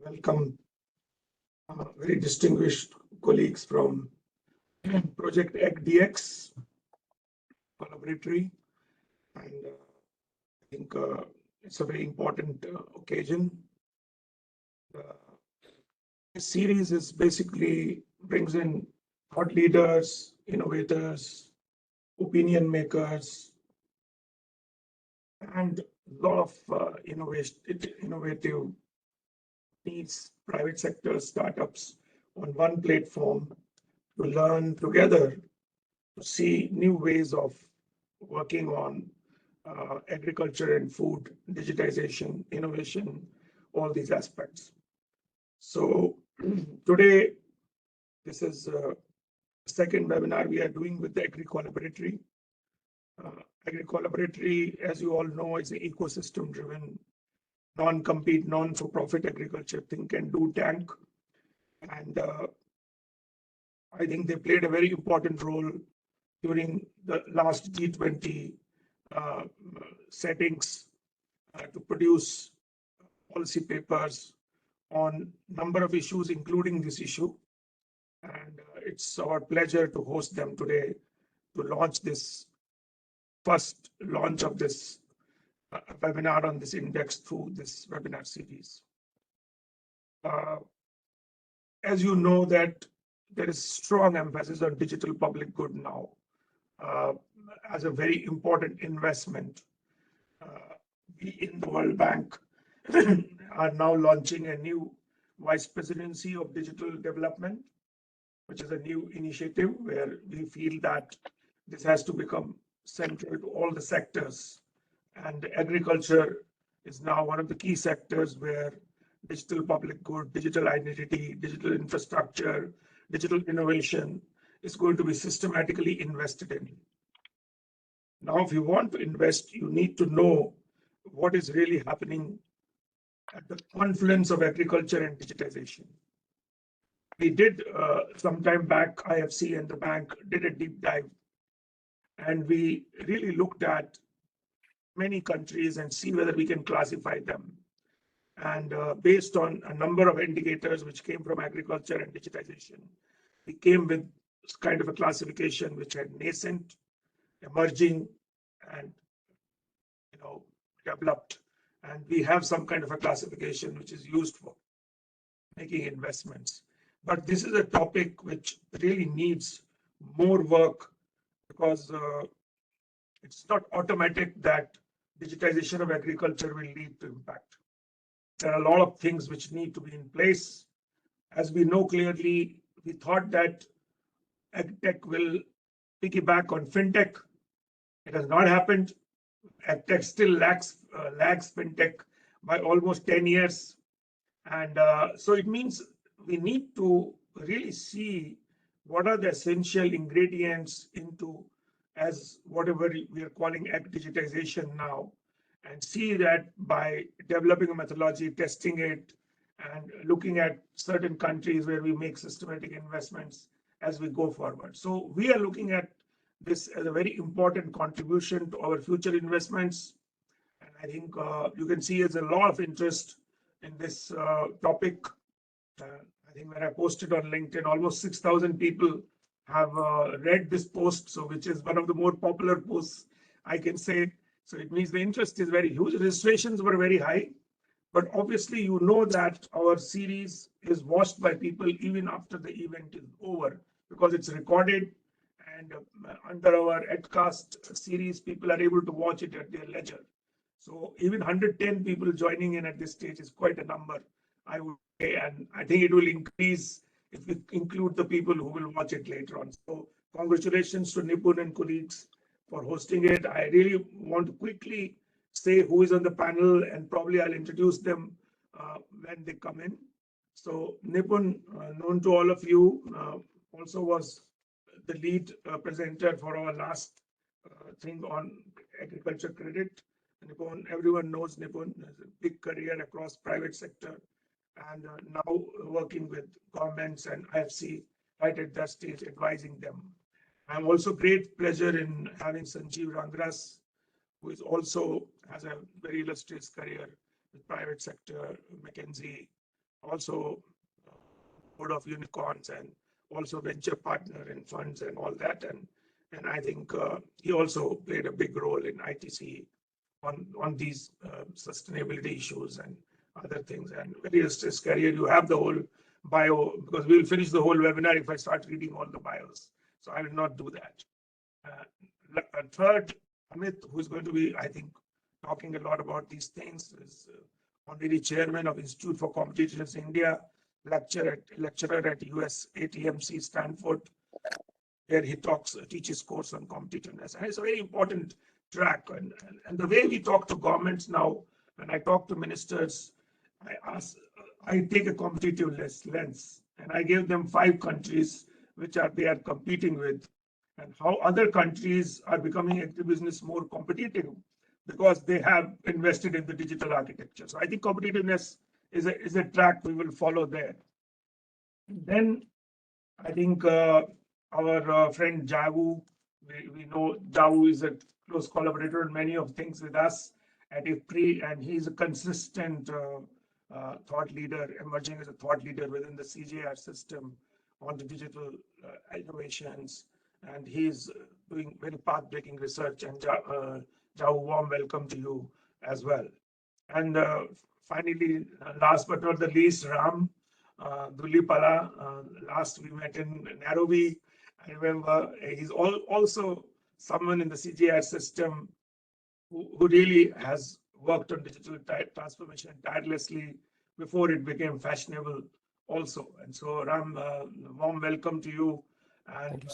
welcome very distinguished colleagues from Project AgDx Collaboratory, and I think it's a very important occasion. This series is basically brings in thought leaders, innovators, opinion makers, and a lot of innovative needs, private sector startups on one platform to learn together, to see new ways of working on agriculture and food, digitization, innovation, all these aspects. So today, this is the second webinar we are doing with the Agri Collaboratory. Agri Collaboratory, as you all know, is an ecosystem-driven, non-compete, non-for-profit agriculture think and do tank. And I think they played a very important role during the last G20 settings to produce policy papers on number of issues, including this issue. And it's our pleasure to host them today to launch this first launch of this webinar on this index through this webinar series. As you know that there is strong emphasis on digital public good now as a very important investment. We in the World Bank are now launching a new Vice Presidency of Digital Development, which is a new initiative where we feel that this has to become central to all the sectors. And agriculture is now one of the key sectors where digital public good, digital identity, digital infrastructure, digital innovation is going to be systematically invested in. Now, if you want to invest, you need to know what is really happening at the confluence of agriculture and digitization. We did some time back, IFC and the bank did a deep dive, and we really looked at many countries and see whether we can classify them. And based on a number of indicators which came from agriculture and digitization, we came with kind of a classification which had nascent, emerging, and developed. And we have some kind of a classification which is used for making investments. But this is a topic which really needs more work because it's not automatic that digitization of agriculture will lead to impact. There are a lot of things which need to be in place. As we know clearly, we thought that AgTech will piggyback on FinTech. It has not happened. AgTech still lags FinTech by almost 10 years. And so it means we need to really see what are the essential ingredients into as whatever we are calling digitization now, and see that by developing a methodology, testing it, and looking at certain countries where we make systematic investments as we go forward. So we are looking at this as a very important contribution to our future investments. And I think you can see there's a lot of interest in this topic. I think when I posted on LinkedIn, almost 6,000 people have read this post, so which is one of the more popular posts, I can say. So it means the interest is very huge. Registrations were very high, but obviously you know that our series is watched by people even after the event is over because it's recorded, and under our Edcast series, people are able to watch it at their leisure. So even 110 people joining in at this stage is quite a number, I would say, and I think it will increase if we include the people who will watch it later on. So congratulations to Nipun and colleagues for hosting it. I really want to quickly say who is on the panel, and probably I'll introduce them when they come in. So Nipun, known to all of you, also was the lead presenter for our last thing on agriculture credit. Nipun, everyone knows Nipun has a big career across private sector, and now working with governments and IFC right at that stage, advising them. I'm also great pleasure in having Sanjeev Rangras, who is also has a very illustrious career with private sector, McKinsey, also board of unicorns and also venture partner in funds and all that. And I think he also played a big role in ITC on these sustainability issues and other things. And various his career, you have the whole bio, because we'll finish the whole webinar if I start reading all the bios. So I will not do that. Third, Amit, who is going to be, I think, talking a lot about these things, is already chairman of Institute for Competitiveness India, lecturer at US ATMC Stanford, where he teaches course on competitiveness. And it's a very important track. And the way we talk to governments now, when I talk to ministers, I take a competitiveness lens, and I give them 5 countries which they are competing with, and how other countries are becoming agribusiness more competitive because they have invested in the digital architecture. So I think competitiveness is a track we will follow there. And then I think our friend Jawu, we know Jawu is a close collaborator in many of things with us at IFC, and he's a consistent thought leader, emerging as a thought leader within the CGIAR system on the digital innovations. And he's doing very path-breaking research. And Jawu, warm welcome to you as well. And finally, last but not the least, Ram Dulipala. Last we met in Nairobi. I remember he's also someone in the CGIAR system who really has worked on digital transformation tirelessly before it became fashionable also. And so Ram, warm welcome to you, and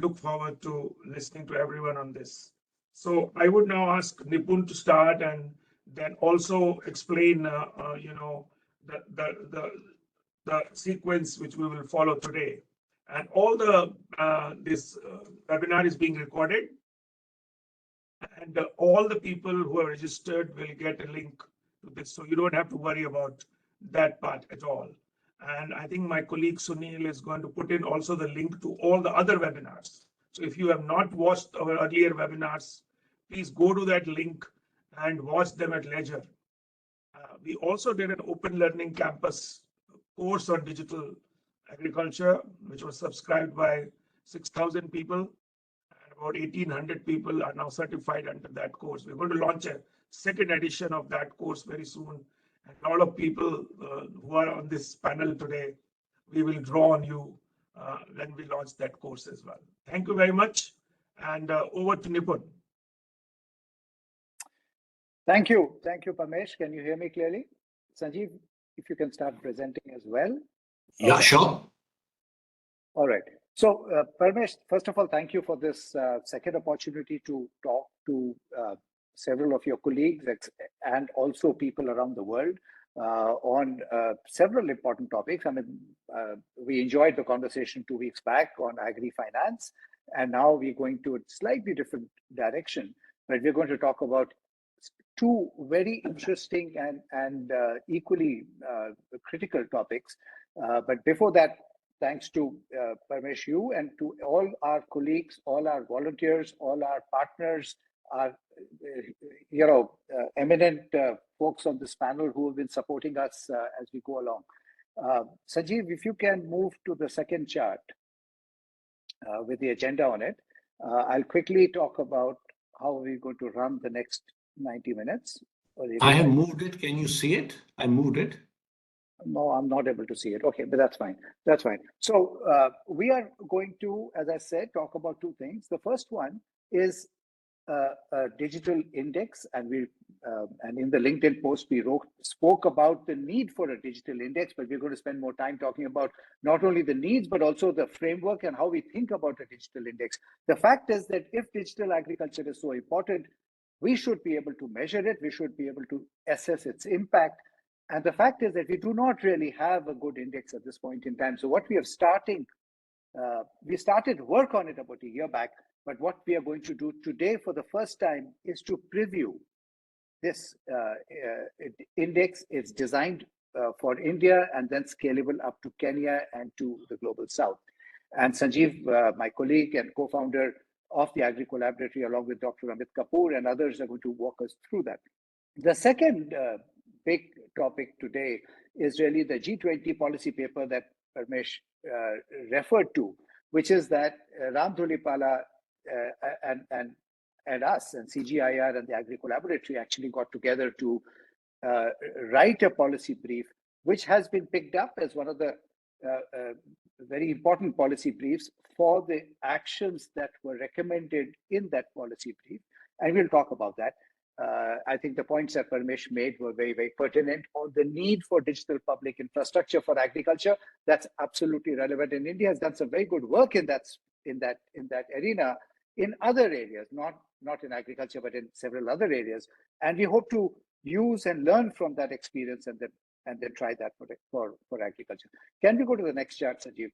look forward to listening to everyone on this. So I would now ask Nipun to start, and then also explain, the sequence which we will follow today. And all this webinar is being recorded, and all the people who are registered will get a link to this, so you don't have to worry about that part at all. And I think my colleague Sunil is going to put in also the link to all the other webinars. So if you have not watched our earlier webinars, please go to that link and watch them at leisure. We also did an open learning campus course on digital agriculture, which was subscribed by 6,000 people. And about 1,800 people are now certified under that course. We're going to launch a second edition of that course very soon. And a lot of people who are on this panel today, we will draw on you when we launch that course as well. Thank you very much. And over to Nipun. Thank you. Thank you, Pamesh. Can you hear me clearly? Sanjeev, if you can start presenting as well. Yeah, sure. All right. So, Pamesh, first of all, thank you for this second opportunity to talk to several of your colleagues and also people around the world on several important topics. I mean, we enjoyed the conversation 2 weeks back on agri-finance, and now we're going to a slightly different direction, but we're going to talk about 2 very interesting and equally critical topics. But before that, thanks to Pamesh, you, and to all our colleagues, all our volunteers, all our partners, our eminent folks on this panel who have been supporting us as we go along. Sanjeev, if you can move to the second chart with the agenda on it, I'll quickly talk about how we're going to run the next 90 minutes. I have moved it. Can you see it? I moved it. No, I'm not able to see it. Okay, but that's fine. That's fine. So we are going to, as I said, talk about 2 things. The first one is a digital index, and in the LinkedIn post we spoke about the need for a digital index, but we're going to spend more time talking about not only the needs but also the framework and how we think about a digital index. The fact is that if digital agriculture is so important, we should be able to measure it, we should be able to assess its impact. And the fact is that we do not really have a good index at this point in time. So what we started work on it about a year back, but what we are going to do today for the first time is to preview this index. It's designed for India and then scalable up to Kenya and to the global south. And Sanjeev, my colleague and co-founder of the Agri Collaboratory, along with Dr. Amit Kapoor and others, are going to walk us through that. The second big topic today is really the G20 policy paper that Parmesh referred to, which is that Ram Dhulipala and us and CGIAR and the Agri Collaboratory actually got together to write a policy brief, which has been picked up as one of the very important policy briefs for the actions that were recommended in that policy brief. And we'll talk about that. I think the points that Parmesh made were very, very pertinent on the need for digital public infrastructure for agriculture. That's absolutely relevant. And India has done some very good work in that arena in other areas, not in agriculture, but in several other areas. And we hope to use and learn from that experience and then try that for agriculture. Can we go to the next chart, Sanjeev?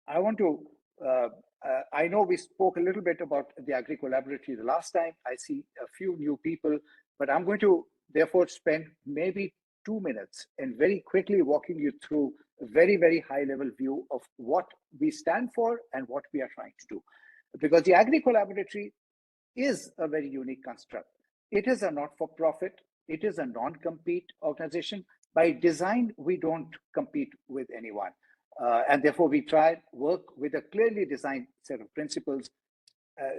I want to, I know we spoke a little bit about the Agri Collaboratory the last time. I see a few new people, but I'm going to therefore spend maybe 2 minutes and very quickly walking you through a very, very high level view of what we stand for and what we are trying to do. Because the Agri Collaboratory is a very unique construct. It is a not-for-profit, it is a non-compete organization. By design, we don't compete with anyone. And therefore, we try and work with a clearly designed set of principles.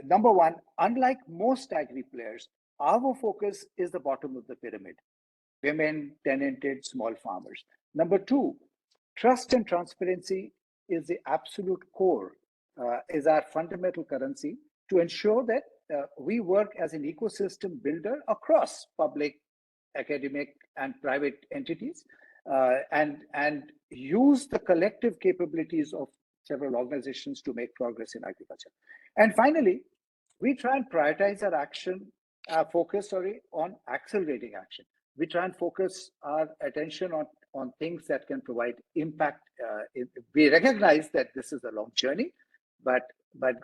Number one, unlike most agri players, our focus is the bottom of the pyramid: women, tenanted, small farmers. Number two, trust and transparency is the absolute core, is our fundamental currency to ensure that we work as an ecosystem builder across public, academic, and private entities, and use the collective capabilities of several organizations to make progress in agriculture. And finally, we try and prioritize our action, focus on accelerating action. We try and focus our attention on things that can provide impact. We recognize that this is a long journey, but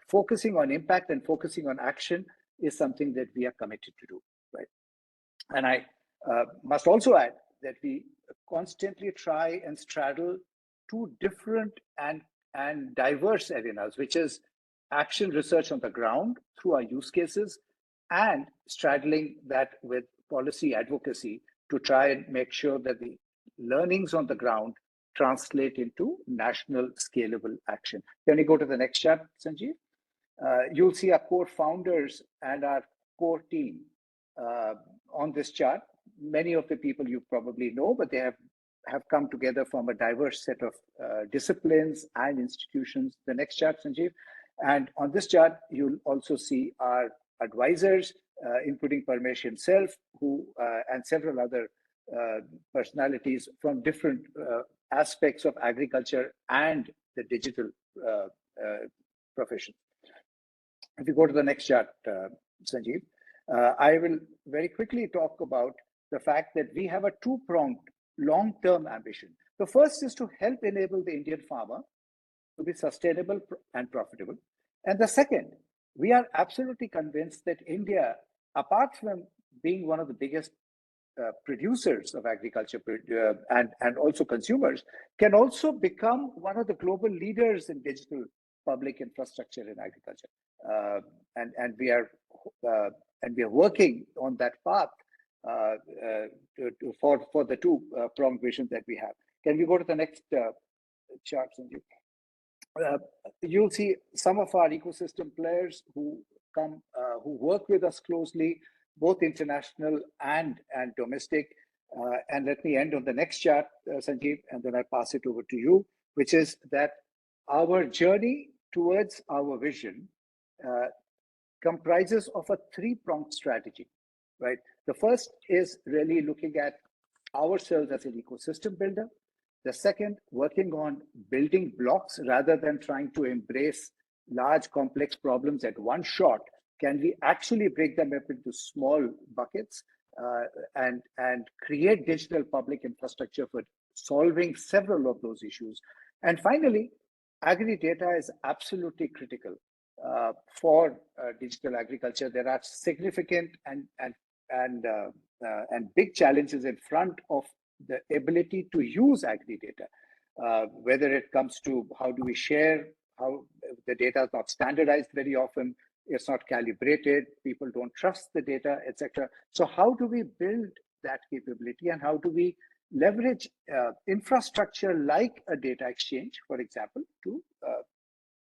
focusing on impact and focusing on action is something that we are committed to do, right? And I must also add that we constantly try and straddle two different and diverse arenas, which is action research on the ground through our use cases and straddling that with policy advocacy to try and make sure that the learnings on the ground translate into national scalable action. Can we go to the next chart, Sanjeev? You'll see our core founders and our core team on this chart. Many of the people you probably know, but they have come together from a diverse set of disciplines and institutions. The next chart, Sanjeev. And on this chart, you'll also see our advisors, including Parmesh himself, who and several other personalities from different aspects of agriculture and the digital profession. If you go to the next chart, Sanjeev, I will very quickly talk about the fact that we have a two-pronged long-term ambition. The first is to help enable the Indian farmer to be sustainable and profitable. And the second, we are absolutely convinced that India, apart from being one of the biggest producers of agriculture and also consumers, can also become one of the global leaders in digital public infrastructure in agriculture. And we are working on that path for the two pronged vision that we have. Can we go to the next chart, Sanjeev? You'll see some of our ecosystem players who work with us closely, both international and domestic. And let me end on the next chart, Sanjeev, and then I'll pass it over to you, which is that our journey towards our vision comprises of a three-pronged strategy, right? The first is really looking at ourselves as an ecosystem builder. The second, working on building blocks rather than trying to embrace large complex problems at one shot. Can we actually break them up into small buckets and create digital public infrastructure for solving several of those issues? And finally, agri data is absolutely critical for digital agriculture. There are significant and big challenges in front of the ability to use agri data, whether it comes to how do we share, how the data is not standardized very often, it's not calibrated, people don't trust the data, etc. So how do we build that capability, and how do we leverage infrastructure like a data exchange, for example, to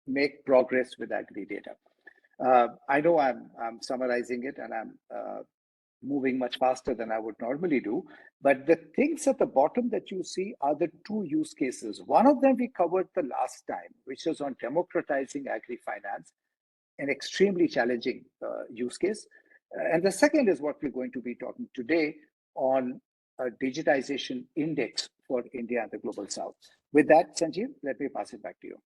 make progress with agri data. I know I'm summarizing it and I'm moving much faster than I would normally do, but the things at the bottom that you see are the two use cases. One of them we covered the last time, which was on democratizing agri-finance, an extremely challenging use case. And the second is what we're going to be talking today on a digitization index for India and the global south. With that, Sanjeev, let me pass it back to you.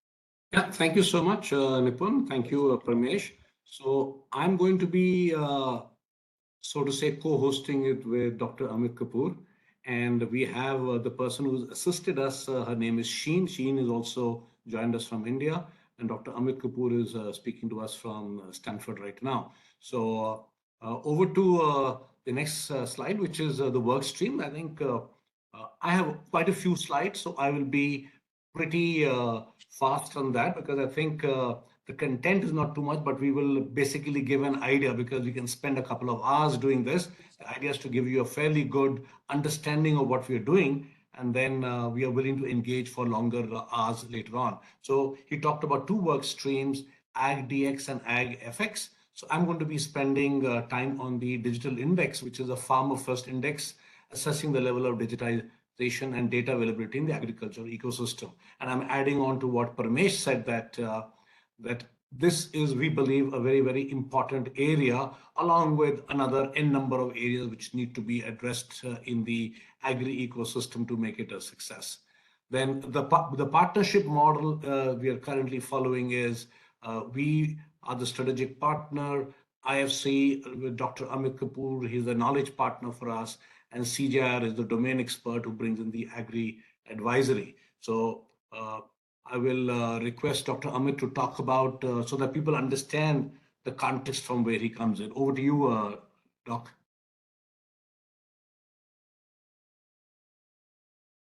Yeah, thank you so much, Nipun. Thank you, Pramesh. So I'm going to be, so to say, co-hosting it with Dr. Amit Kapoor. And we have the person who's assisted us. Her name is Sheen. Sheen is also joined us from India. And Dr. Amit Kapoor is speaking to us from Stanford right now. So over to the next slide, which is the work stream. I think I have quite a few slides, so I will be pretty fast on that, because I think the content is not too much, but we will basically give an idea, because we can spend a couple of hours doing this. The idea is to give you a fairly good understanding of what we are doing, and then we are willing to engage for longer hours later on. So he talked about two work streams, AgDx and AgFX. So I'm going to be spending time on the digital index, which is a farmer first index, assessing the level of digitization and data availability in the agricultural ecosystem. And I'm adding on to what Parmesh said, that that this is, we believe, a very, very important area, along with another n number of areas which need to be addressed in the agri ecosystem to make it a success. Then the partnership model we are currently following is we are the strategic partner, IFC with Dr. Amit Kapoor, he's a knowledge partner for us, and CGIAR is the domain expert who brings in the agri advisory. So I will request Dr. Amit to talk about so that people understand the context from where he comes in. Over to you, Doc.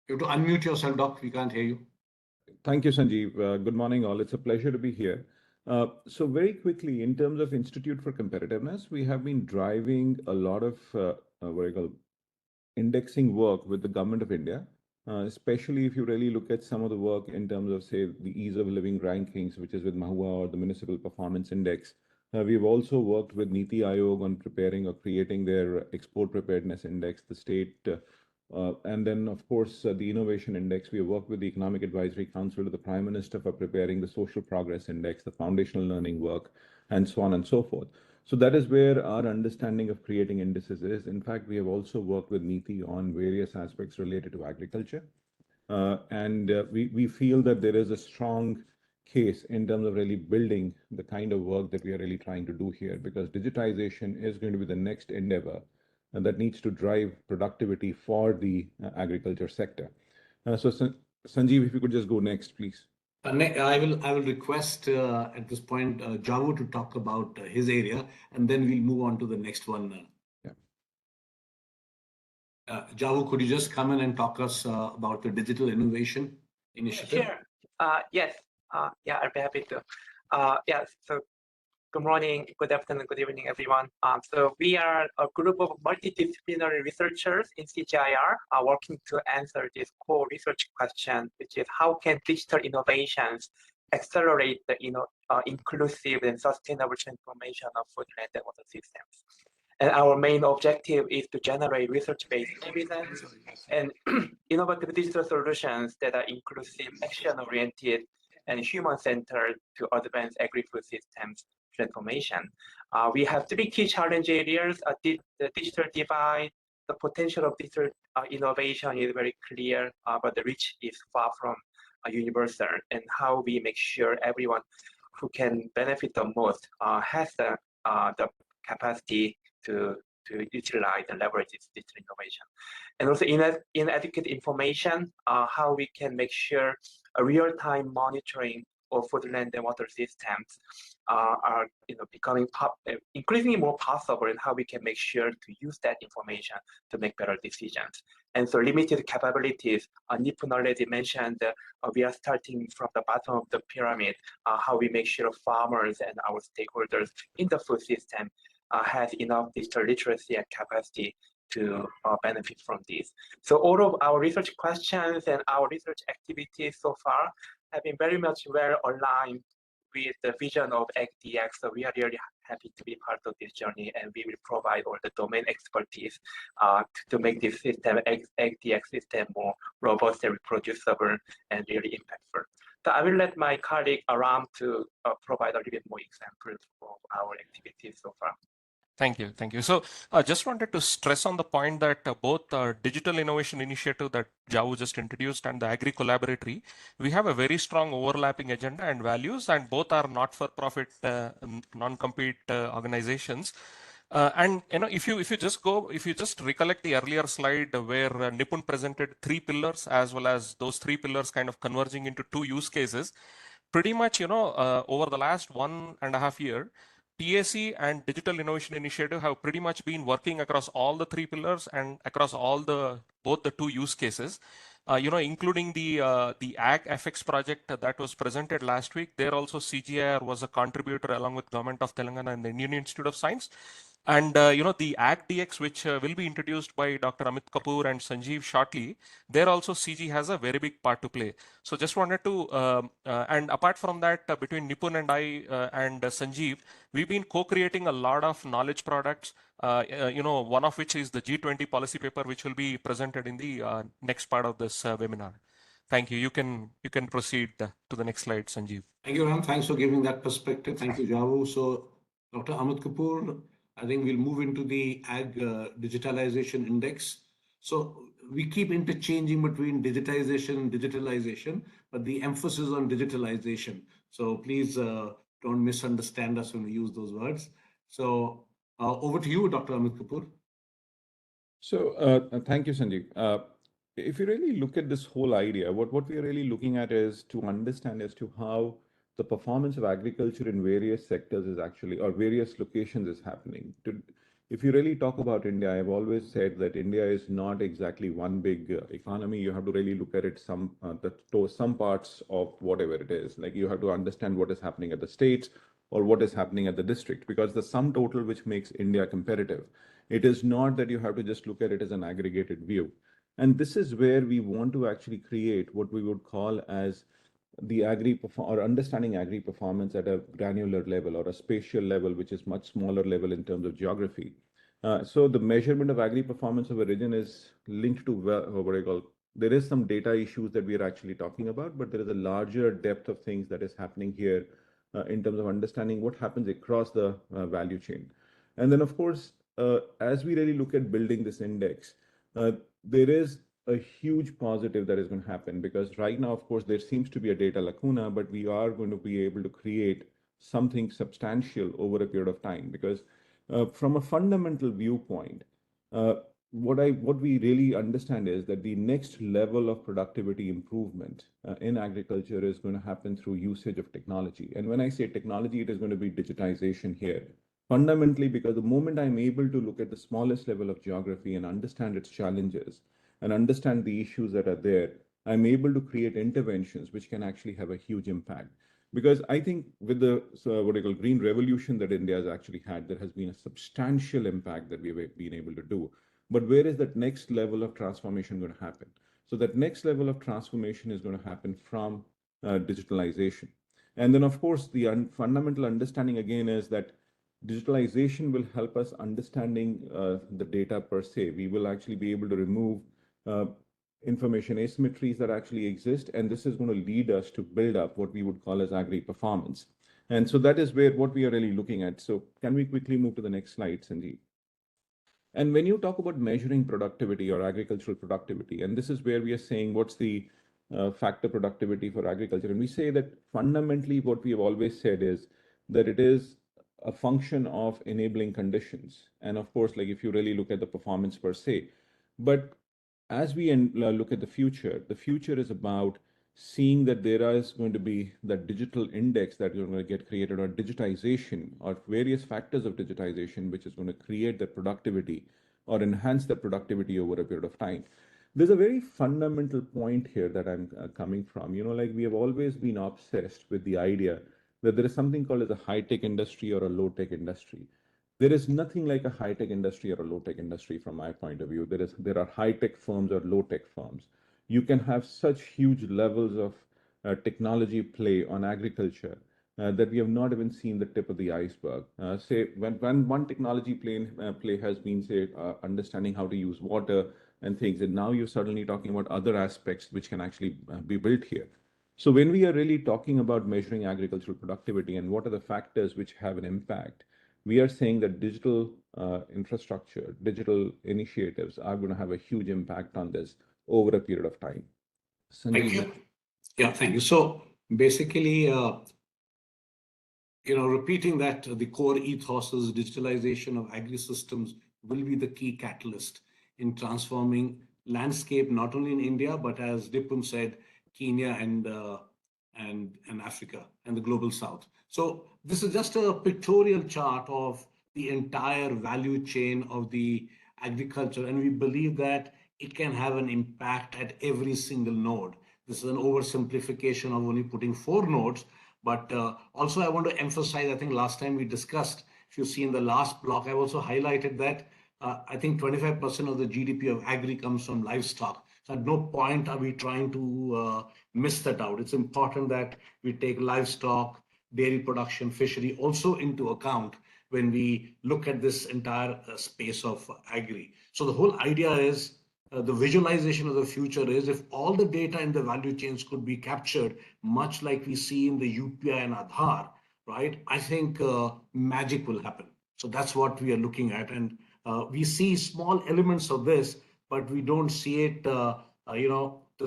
You have to unmute yourself, Doc. We can't hear you. Thank you, Sanjeev. Good morning, all. It's a pleasure to be here. So very quickly, in terms of Institute for Competitiveness, we have been driving a lot of what I call indexing work with the Government of India, especially if you really look at some of the work in terms of, say, the ease of living rankings, which is with Mahua, or the Municipal Performance Index. We've also worked with Niti Aayog on preparing or creating their Export Preparedness Index, the state, and then, of course, the Innovation Index. We have worked with the Economic Advisory Council to the Prime Minister for preparing the Social Progress Index, the foundational learning work, and so on and so forth. So that is where our understanding of creating indices is. In fact, we have also worked with Niti on various aspects related to agriculture. And we feel that there is a strong case in terms of really building the kind of work that we are really trying to do here, because digitization is going to be the next endeavor that needs to drive productivity for the agriculture sector. So Sanjeev, if you could just go next, please. I will request at this point Javu to talk about his area, and then we'll move on to the next one. Javu, could you just come in and talk us about the Digital Innovation Initiative? Sure. Yes. Yeah, I'd be happy to. Yeah. So good morning, good afternoon, good evening, everyone. So we are a group of multidisciplinary researchers in CGIAR working to answer this core research question, which is how can digital innovations accelerate the inclusive and sustainable transformation of food, land, and water systems. And our main objective is to generate research-based evidence and innovative digital solutions that are inclusive, action-oriented, and human-centered to advance agri-food systems transformation. We have three key challenge areas: the digital divide. The potential of digital innovation is very clear, but the reach is far from universal. And how we make sure everyone who can benefit the most has the capacity to utilize and leverage this digital innovation. And also inadequate information, how we can make sure a real-time monitoring of food, land, and water systems are becoming increasingly more possible, and how we can make sure to use that information to make better decisions. And so limited capabilities, Nipun already mentioned, we are starting from the bottom of the pyramid, how we make sure farmers and our stakeholders in the food system has enough digital literacy and capacity to benefit from this. So all of our research questions and our research activities so far have been very much well aligned with the vision of AgDx. So we are really happy to be part of this journey, and we will provide all the domain expertise to make this system, AgDx system, more robust and reproducible and really impactful. So I will let my colleague Aram to provide a little bit more examples of our activities so far. Thank you. Thank you. So I just wanted to stress on the point that both Digital Innovation Initiative that Jawu just introduced and the Agri Collaboratory, we have a very strong overlapping agenda and values, and both are not-for-profit, non-compete organizations. And if you just recollect the earlier slide where Nipun presented 3 pillars, as well as those 3 pillars kind of converging into 2 use cases, pretty much over the last 1.5 years, TAC and Digital Innovation Initiative have pretty much been working across all the 3 pillars and across all both the 2 use cases. Including the AgFX project that was presented last week. There also CGIAR was a contributor along with Govt of Telangana and the Indian Institute of Science. And the AgDx, which will be introduced by Dr. Amit Kapoor and Sanjeev shortly, there also CG has a very big part to play. So just wanted to, and apart from that, between Nipun and I and Sanjeev, we've been co-creating a lot of knowledge products. One of which is the G20 policy paper, which will be presented in the next part of this webinar. Thank you. You can proceed to the next slide, Sanjeev. Thank you, Ram. Thanks for giving that perspective. Thank you, Jawu. So, Dr. Amit Kapoor, I think we'll move into the Ag Digitalization Index. So we keep interchanging between digitization and digitalization, but the emphasis on digitalization. So please don't misunderstand us when we use those words. So over to you, Dr. Amit Kapoor. So thank you, Sanjeev. If you really look at this whole idea, what we are really looking at is to understand as to how the performance of agriculture in various sectors is actually, or various locations is happening. If you really talk about India, I've always said that India is not exactly one big economy. You have to really look at it some parts of whatever it is. Like you have to understand what is happening at the states or what is happening at the district, because the sum total which makes India competitive. It is not that you have to just look at it as an aggregated view. And this is where we want to actually create what we would call as the understanding agri performance at a granular level or a spatial level, which is much smaller level in terms of geography. So the measurement of agri performance of a region is linked to what I call, there is some data issues that we are actually talking about, but there is a larger depth of things that is happening here in terms of understanding what happens across the value chain. And then, of course, as we really look at building this index, there is a huge positive that is going to happen, because right now, of course, there seems to be a data lacuna, but we are going to be able to create something substantial over a period of time. Because from a fundamental viewpoint, what we really understand is that the next level of productivity improvement in agriculture is going to happen through usage of technology. And when I say technology, it is going to be digitization here. Fundamentally, because the moment I'm able to look at the smallest level of geography and understand its challenges and understand the issues that are there, I'm able to create interventions which can actually have a huge impact. Because I think with the what I call green revolution that India has actually had, there has been a substantial impact that we've been able to do. But where is that next level of transformation going to happen? So that next level of transformation is going to happen from digitalization. And then, of course, the fundamental understanding again is that digitalization will help us understanding the data per se. We will actually be able to remove information asymmetries that actually exist, and this is going to lead us to build up what we would call as agri performance. And so that is what we are really looking at. So can we quickly move to the next slide, Sanjeev? And when you talk about measuring productivity or agricultural productivity, and this is where we are saying what's the factor productivity for agriculture, and we say that fundamentally what we have always said is that it is a function of enabling conditions. And of course, like if you really look at the performance per se, but as we look at the future is about seeing that there is going to be that digital index that is going to get created, or digitization, or various factors of digitization, which is going to create the productivity or enhance the productivity over a period of time. There's a very fundamental point here that I'm coming from. Like we have always been obsessed with the idea that there is something called as a high-tech industry or a low-tech industry. there is nothing like a high-tech industry or a low-tech industry from my point of view. There are high-tech firms or low-tech firms. You can have such huge levels of technology play on agriculture that we have not even seen the tip of the iceberg. Say when one technology play has been, say, understanding how to use water and things, and now you're suddenly talking about other aspects which can actually be built here. So when we are really talking about measuring agricultural productivity and what are the factors which have an impact, we are saying that digital infrastructure, digital initiatives are going to have a huge impact on this over a period of time. Thank Sanjeev? you. Yeah, thank you. So basically, repeating that the core ethos is digitalization of agri-systems will be the key catalyst in transforming landscape, not only in India, but as Nipun said, Kenya and Africa and the global south. So this is just a pictorial chart of the entire value chain of the agriculture, and we believe that it can have an impact at every single node. This is an oversimplification of only putting 4 nodes, but also I want to emphasize, I think last time we discussed, if you see in the last block, I've also highlighted that I think 25% of the GDP of agri comes from livestock. So at no point are we trying to miss that out. It's important that we take livestock, dairy production, fishery also into account when we look at this entire space of agri. So the whole idea is the visualization of the future is if all the data in the value chains could be captured, much like we see in the UPI and Aadhaar, right? I think magic will happen. So that's what we are looking at. And we see small elements of this, but we don't see it, the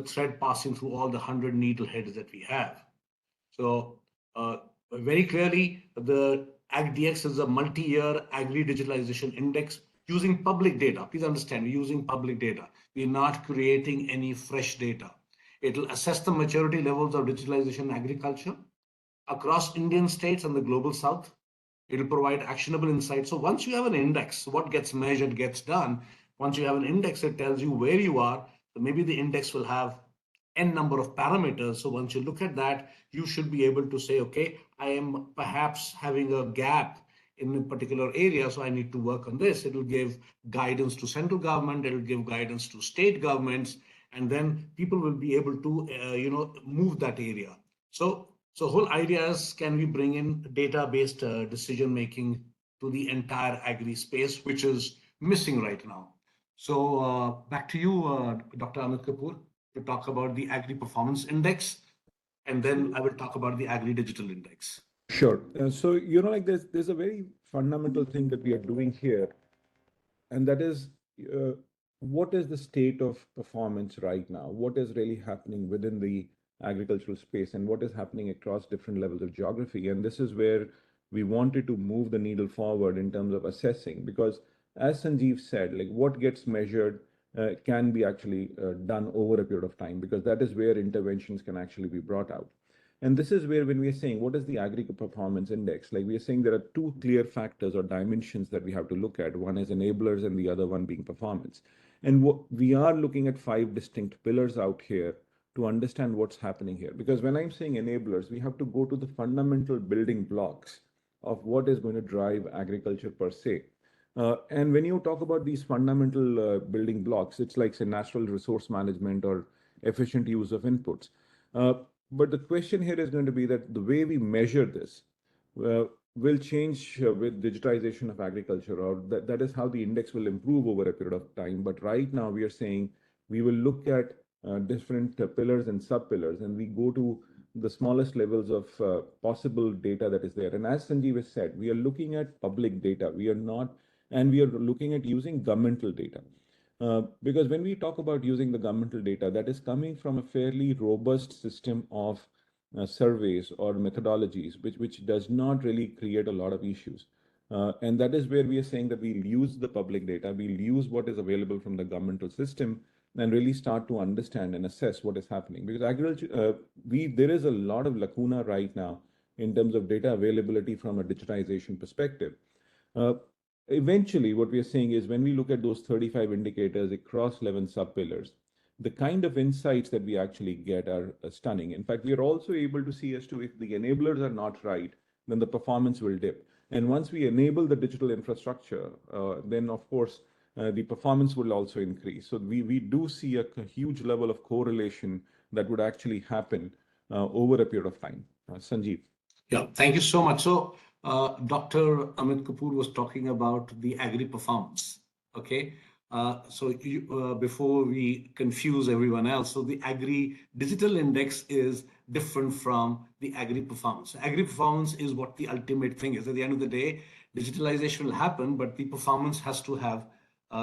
thread passing through all the 100 needle heads that we have. So very clearly, the AgDx is a multi-year agri-digitalization index using public data. Please understand, we're using public data. We're not creating any fresh data. It'll assess the maturity levels of digitalization in agriculture across Indian states and the global south. It'll provide actionable insights. So once you have an index, what gets measured gets done. Once you have an index, it tells you where you are. So maybe the index will have n number of parameters. So once you look at that, you should be able to say, okay, I am perhaps having a gap in a particular area, so I need to work on this. It will give guidance to central government, it will give guidance to state governments, and then people will be able to, move that area. So whole idea is, can we bring in data-based decision-making to the entire agri space, which is missing right now. So back to you, Dr. Amit Kapoor, to talk about the Agri Performance Index, and then I will talk about the Agri Digital Index. Sure. So, there's a very fundamental thing that we are doing here, and that is what is the state of performance right now? What is really happening within the agricultural space, and what is happening across different levels of geography? And this is where we wanted to move the needle forward in terms of assessing, because as Sanjeev said, like what gets measured can be actually done over a period of time, because that is where interventions can actually be brought out. And this is where, when we are saying what is the Agri Performance Index, like we are saying there are 2 clear factors or dimensions that we have to look at. One is enablers and the other one being performance. And we are looking at 5 distinct pillars out here to understand what's happening here. Because when I'm saying enablers, we have to go to the fundamental building blocks of what is going to drive agriculture per se. And when you talk about these fundamental building blocks, it's like, say, natural resource management or efficient use of inputs. But the question here is going to be that the way we measure this will change with digitization of agriculture, or that is how the index will improve over a period of time. But right now we are saying we will look at different pillars and sub-pillars, and we go to the smallest levels of possible data that is there. And as Sanjeev has said, we are looking at public data. We are not, and we are looking at using governmental data. Because when we talk about using the governmental data, that is coming from a fairly robust system of surveys or methodologies, which does not really create a lot of issues. And that is where we are saying that we'll use the public data, we'll use what is available from the governmental system, and really start to understand and assess what is happening. Because agriculture, there is a lot of lacuna right now in terms of data availability from a digitization perspective. Eventually, what we are saying is when we look at those 35 indicators across 11 sub-pillars, the kind of insights that we actually get are stunning. In fact, we are also able to see as to if the enablers are not right, then the performance will dip. And once we enable the digital infrastructure, then of course, the performance will also increase. So we do see a huge level of correlation that would actually happen over a period of time. Sanjeev. Yeah, thank you so much. So Dr. Amit Kapoor was talking about the agri performance. Okay. Before we confuse everyone else, so the agri digital index is different from the agri performance. Agri performance is what the ultimate thing is. At the end of the day, digitalization will happen, but the performance has to have,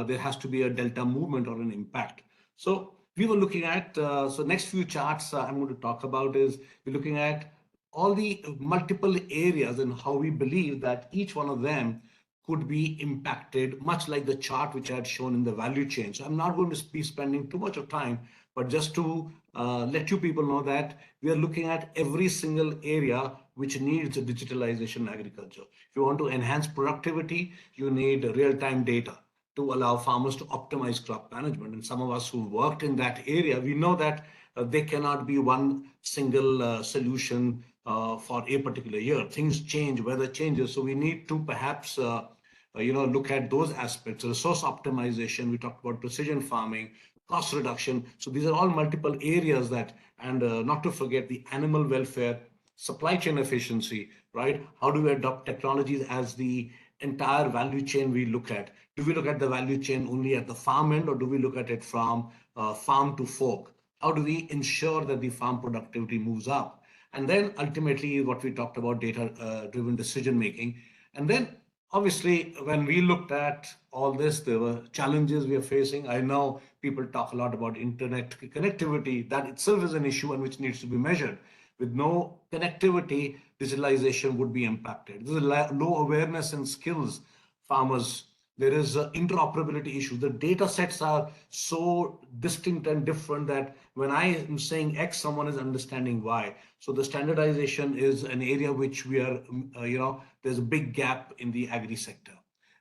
there has to be a delta movement or an impact. So we were looking at, so next few charts I'm going to talk about is we're looking at all the multiple areas and how we believe that each one of them could be impacted, much like the chart which I had shown in the value chain. So I'm not going to be spending too much of time, but just to let you people know that we are looking at every single area which needs digitalization in agriculture. If you want to enhance productivity, you need real-time data to allow farmers to optimize crop management. And some of us who worked in that area, we know that there cannot be one single solution for a particular year. Things change, weather changes. So we need to perhaps look at those aspects. Resource optimization, we talked about precision farming, cost reduction. So these are all multiple areas that, and not to forget the animal welfare, supply chain efficiency, right? How do we adopt technologies as the entire value chain we look at? Do we look at the value chain only at the farm end, or do we look at it from farm to fork? How do we ensure that the farm productivity moves up? And then ultimately what we talked about, data driven decision making. And then obviously when we looked at all this, there were challenges we are facing. I know people talk a lot about internet connectivity. That itself is an issue and which needs to be measured. With no connectivity, digitalization would be impacted. There's a low awareness and skills farmers. There is an interoperability issue. The data sets are so distinct and different that when I am saying X, someone is understanding Y. So the standardization is an area which we are, there's a big gap in the agri sector.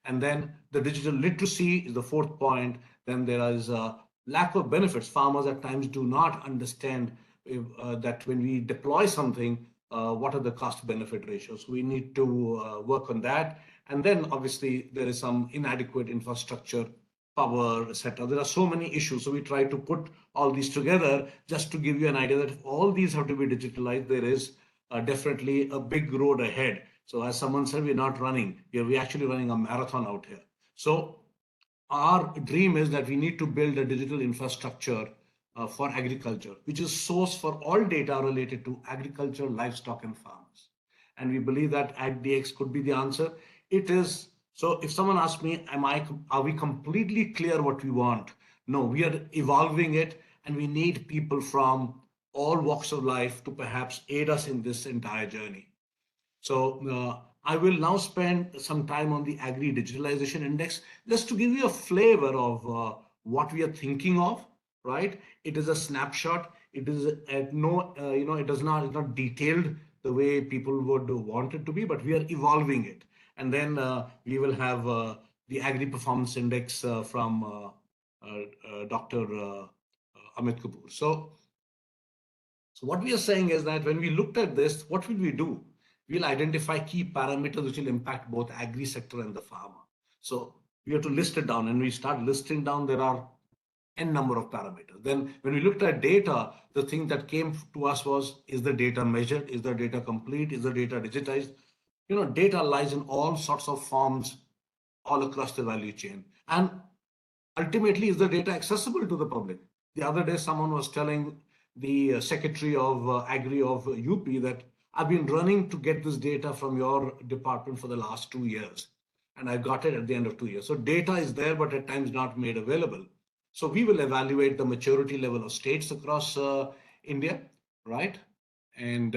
And then the digital literacy is the fourth point. Then there is a lack of benefits. Farmers at times do not understand that when we deploy something, what are the cost benefit ratios. We need to work on that. And then obviously there is some inadequate infrastructure, power, etc. There are so many issues. So we try to put all these together just to give you an idea that if all these have to be digitalized, there is definitely a big road ahead. So as someone said, we're not running, we're actually running a marathon out here. So our dream is that we need to build a digital infrastructure for agriculture, which is source for all data related to agriculture, livestock, and farmers. And we believe that AgDx could be the answer. It is. So if someone asks me, are we completely clear what we want? No, we are evolving it, and we need people from all walks of life to perhaps aid us in this entire journey. So I will now spend some time on the Agri Digitalization Index, just to give you a flavor of what we are thinking of, right? It is a snapshot. It is it's not detailed the way people would want it to be, but we are evolving it. And then we will have the Agri Performance Index from Dr. Amit Kapoor. So what we are saying is that when we looked at this, what will we do? We'll identify key parameters which will impact both agri sector and the farmer. So we have to list it down, and we start listing down, there are n number of parameters. Then when we looked at data, the thing that came to us was, is the data measured? Is the data complete? Is the data digitized? Data lies in all sorts of forms all across the value chain. And ultimately, is the data accessible to the public? The other day, someone was telling the Secretary of Agri of UP that I've been running to get this data from your department for the last 2 years, and I got it at the end of 2 years. So data is there, but at times not made available. So we will evaluate the maturity level of states across India, right? And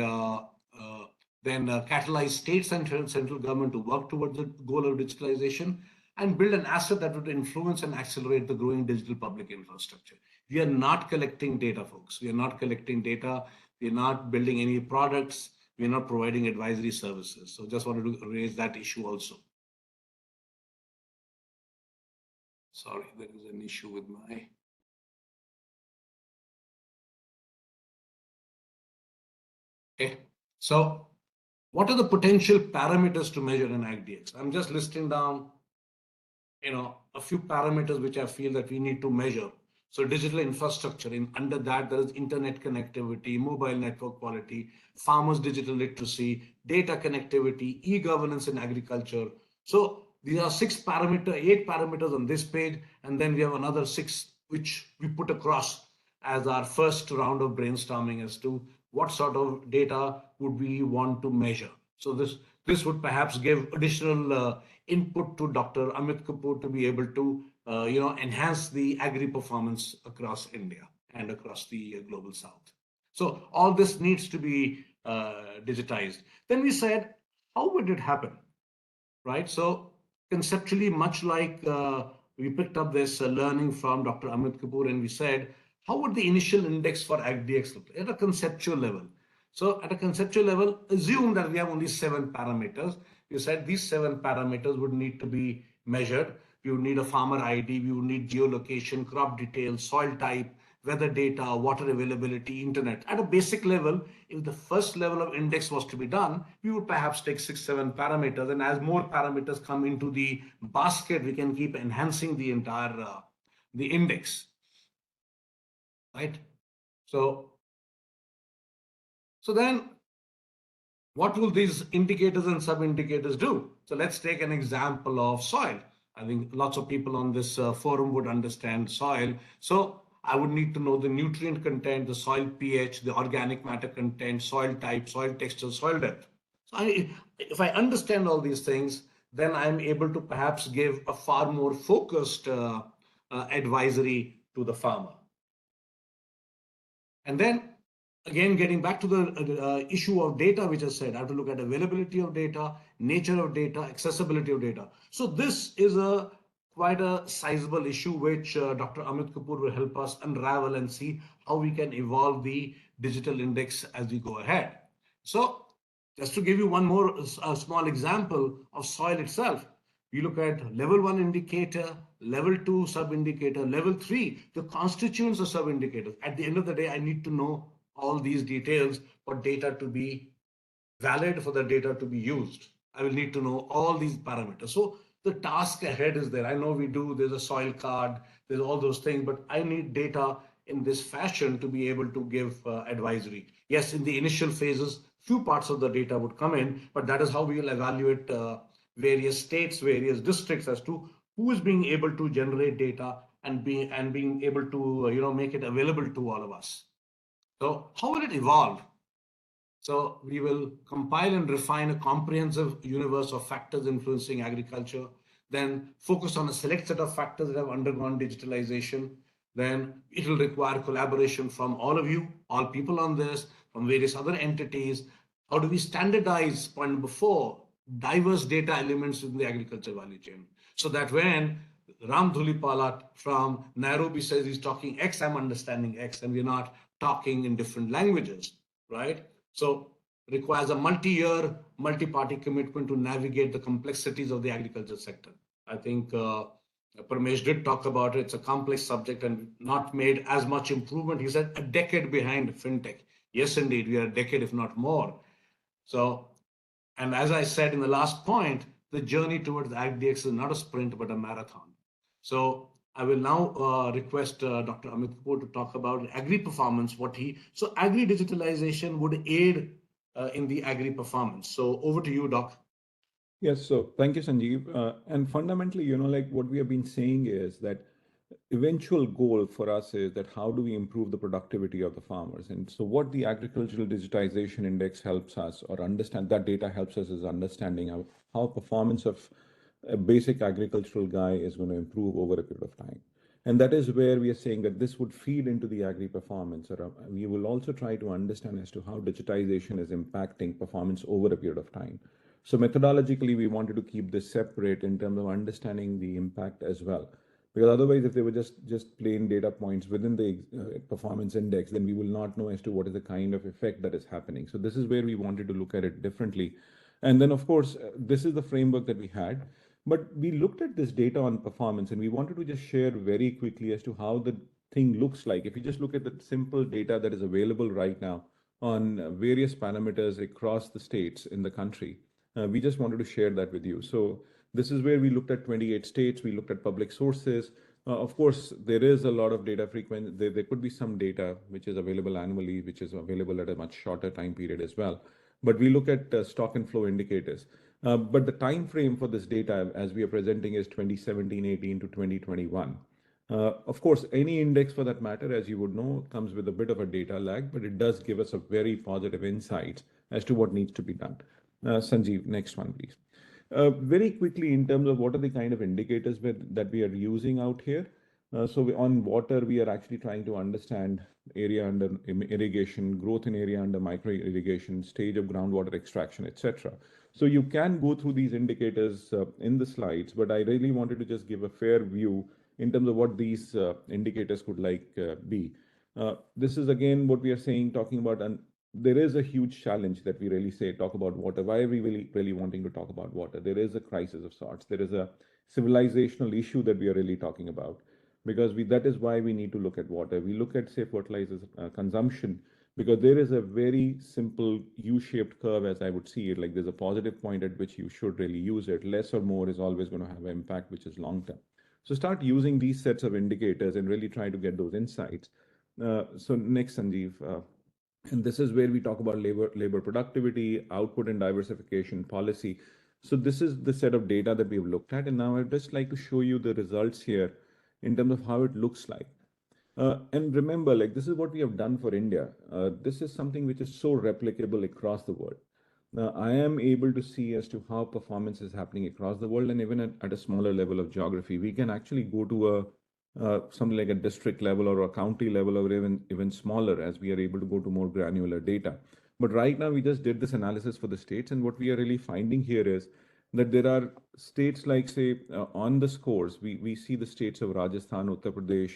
then catalyze states and central government to work towards the goal of digitalization, and build an asset that would influence and accelerate the growing digital public infrastructure. We are not collecting data, folks. We are not collecting data. We are not building any products. We are not providing advisory services. So just wanted to raise that issue also. Sorry, there is an issue with my... Okay, so what are the potential parameters to measure in AgDx? I'm just listing down, a few parameters which I feel that we need to measure. So digital infrastructure, under that there is internet connectivity, mobile network quality, farmers' digital literacy, data connectivity, e-governance in agriculture. So these are 8 parameters on this page, and then we have another 6 which we put across as our first round of brainstorming as to what sort of data would we want to measure. So this would perhaps give additional input to Dr. Amit Kapoor to be able to enhance the agri performance across India and across the global south. So all this needs to be digitized. Then we said, how would it happen, right? So conceptually, much like we picked up this learning from Dr. Amit Kapoor, and we said, how would the initial index for AgDx look at a conceptual level? So at a conceptual level, assume that we have only 7 parameters. You said these 7 parameters would need to be measured. We would need a farmer ID, we would need geolocation, crop details, soil type, weather data, water availability, internet. At a basic level, if the first level of index was to be done, we would perhaps take 6, 7 parameters. And as more parameters come into the basket, we can keep enhancing the entire the index, right? So then what will these indicators and sub-indicators do? So let's take an example of soil. I think lots of people on this forum would understand soil. So I would need to know the nutrient content, the soil pH, the organic matter content, soil type, soil texture, soil depth. So if I understand all these things, then I'm able to perhaps give a far more focused advisory to the farmer. And then again, getting back to the issue of data, which I said, I have to look at availability of data, nature of data, accessibility of data. So this is quite a sizable issue, which Dr. Amit Kapoor will help us unravel and see how we can evolve the digital index as we go ahead. So just to give you one more small example of soil itself, you look at level 1 indicator, level 2 sub-indicator, level 3, the constituents of sub-indicators. At the end of the day, I need to know all these details for data to be valid, for the data to be used. I will need to know all these parameters. So the task ahead is there. I know there's a soil card, there's all those things, but I need data in this fashion to be able to give advisory. Yes, in the initial phases, few parts of the data would come in, but that is how we will evaluate various states, various districts as to who is being able to generate data and being able to make it available to all of us. So how will it evolve? So we will compile and refine a comprehensive universe of factors influencing agriculture, then focus on a select set of factors that have undergone digitalization. Then it will require collaboration from all of you, all people on this, from various other entities. How do we standardize, point number 4, diverse data elements in the agriculture value chain? So that when Ram Dhulipala from Nairobi says he's talking X, I'm understanding X, and we're not talking in different languages, right? So requires a multi-year, multi-party commitment to navigate the complexities of the agriculture sector. I think Parmesh did talk about it. It's a complex subject and not made as much improvement. He said a decade behind fintech. Yes, indeed, we are a decade, if not more. So, and as I said in the last point, the journey towards AgDx is not a sprint, but a marathon. So I will now request Dr. Amit Kapoor to talk about agri performance, so agri digitalization would aid in the agri performance. So over to you, Doc. Yes, so thank you, Sanjeev. And fundamentally, like what we have been saying is that eventual goal for us is that how do we improve the productivity of the farmers? And so what the agricultural digitization index helps us or understand that data helps us is understanding how performance of a basic agricultural guy is going to improve over a period of time. And that is where we are saying that this would feed into the agri performance. Or we will also try to understand as to how digitization is impacting performance over a period of time. So methodologically, we wanted to keep this separate in terms of understanding the impact as well. Because otherwise, if they were just plain data points within the performance index, then we will not know as to what is the kind of effect that is happening. So this is where we wanted to look at it differently. And then, of course, this is the framework that we had. But we looked at this data on performance and we wanted to just share very quickly as to how the thing looks like. If you just look at the simple data that is available right now on various parameters across the states in the country. We just wanted to share that with you. So this is where we looked at 28 states. We looked at public sources. Of course, there is a lot of data frequency. There could be some data which is available annually, which is available at a much shorter time period as well. But we look at stock and flow indicators. But the time frame for this data, as we are presenting, is 2017-18 to 2021. Of course, any index for that matter, as you would know, comes with a bit of a data lag, but it does give us a very positive insight as to what needs to be done. Sanjeev, next one, please. Very quickly, in terms of what are the kind of indicators that we are using out here. On water, we are actually trying to understand area under irrigation, growth in area under micro irrigation, stage of groundwater extraction, etc. So you can go through these indicators in the slides, but I really wanted to just give a fair view in terms of what these indicators could be. This is again what we are saying, talking about, and there is a huge challenge that we really talk about water. Why are we really wanting to talk about water? There is a crisis of sorts. There is a civilizational issue that we are really talking about, because that is why we need to look at water. We look at, say, fertilizers consumption, because there is a very simple U-shaped curve, as I would see it. Like there's a positive point at which you should really use it. Less or more is always going to have an impact, which is long term. So start using these sets of indicators and really try to get those insights. So next, Sanjeev. And this is where we talk about labor productivity, output and diversification policy. So this is the set of data that we've looked at. And now I'd just like to show you the results here in terms of how it looks like. And remember, like this is what we have done for India. This is something which is so replicable across the world. Now, I am able to see as to how performance is happening across the world, and even at a smaller level of geography. We can actually go to something like a district level or a county level, or even smaller, as we are able to go to more granular data. But right now we just did this analysis for the states, and what we are really finding here is that there are states like, say, on the scores, we see the states of Rajasthan, Uttar Pradesh,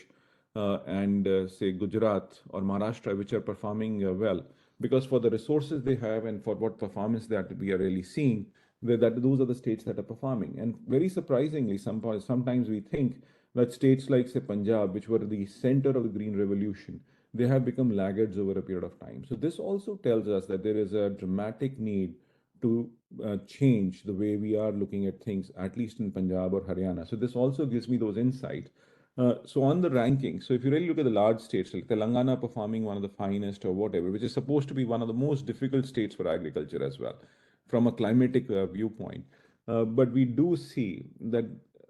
and say Gujarat or Maharashtra, which are performing well, because for the resources they have and for what performance that we are really seeing, that those are the states that are performing. And very surprisingly, sometimes we think that states like, say, Punjab, which were the center of the Green Revolution, they have become laggards over a period of time. So this also tells us that there is a dramatic need to change the way we are looking at things, at least in Punjab or Haryana. So this also gives me those insights. So on the ranking, so if you really look at the large states, like Telangana performing one of the finest or whatever, which is supposed to be one of the most difficult states for agriculture as well, from a climatic viewpoint. But we do see that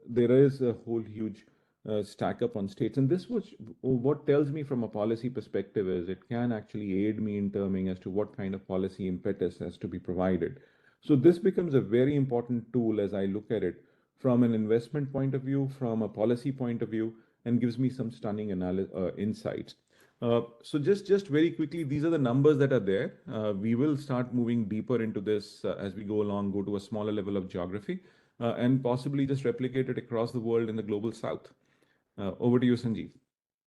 there is a whole huge stack up on states. And this was what tells me from a policy perspective is it can actually aid me in terming as to what kind of policy impetus has to be provided. So this becomes a very important tool as I look at it from an investment point of view, from a policy point of view, and gives me some stunning insights. So just very quickly, these are the numbers that are there. We will start moving deeper into this as we go along, go to a smaller level of geography, and possibly just replicate it across the world in the global south. Over to you, Sanjeev.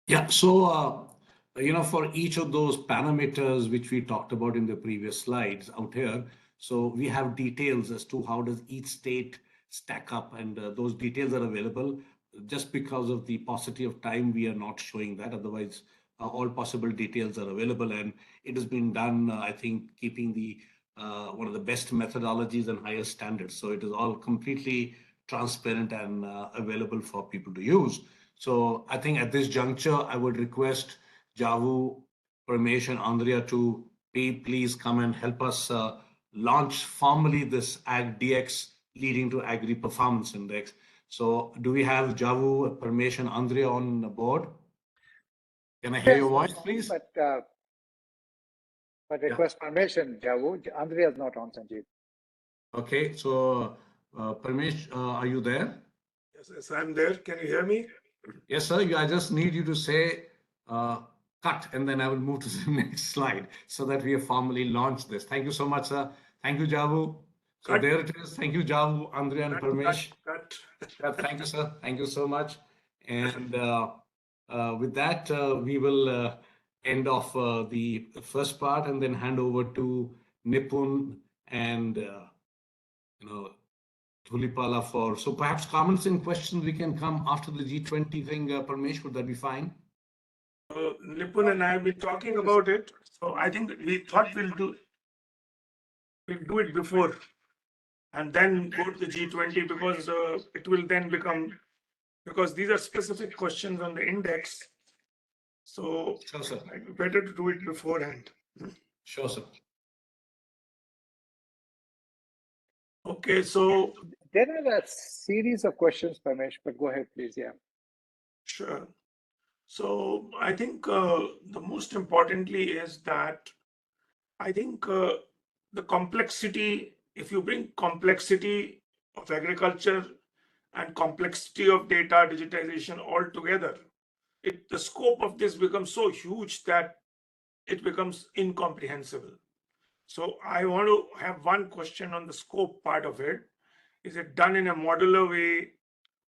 Yeah, so, for each of those parameters which we talked about in the previous slides out here, so we have details as to how does each state stack up, and those details are available. Just because of the paucity of time, we are not showing that. Otherwise, all possible details are available, and it has been done, I think, keeping the one of the best methodologies and highest standards. So it is all completely transparent and available for people to use. So I think at this juncture, I would request Javu, Parmesh, and Andrea to please come and help us launch formally this AgDx leading to Agri Performance Index. So do we have Javu, Parmesh, and Andrea on board? Can I hear your voice, please? But request permission, Javu. Andrea is not on, Sanjeev. Okay, so Parmesh, are you there? Yes, I'm there. Can you hear me? Yes, sir. I just need you to say cut, and then I will move to the next slide so that we have formally launched this. Thank you so much, sir. Thank you, Javu. So there it is. Thank you, Javu, Andrea, and Parmesh. Thank you, sir. Thank you so much. And with that, we will end off the first part and then hand over to Nipun and Dhulipala for. So perhaps comments and questions we can come after the G20 thing. Parmesh, would that be fine? Nipun and I have been talking about it. So I think we thought we'll do it before and then go to the G20 because it will then become, because these are specific questions on the index. So Sure, sir. better to do it beforehand. Sure, sir. Okay, so there are a series of questions, Parmesh, but go ahead, please. Yeah. sure. So I think the most importantly is that I think the complexity, if you bring complexity of agriculture and complexity of data digitization all together, the scope of this becomes so huge that it becomes incomprehensible. So I want to have one question on the scope part of it. Is it done in a modular way,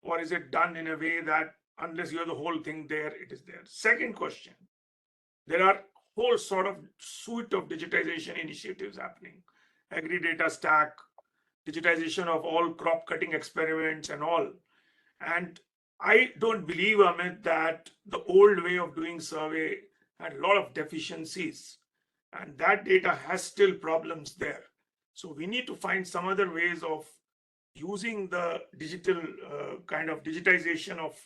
or is it done in a way that unless you have the whole thing there, it is there? Second question, there are whole sort of suite of digitization initiatives happening. Agri data stack, digitization of all crop cutting experiments and all. And I don't believe, Amit, that the old way of doing survey had a lot of deficiencies, and that data has still problems there. So we need to find some other ways of using the digital kind of digitization of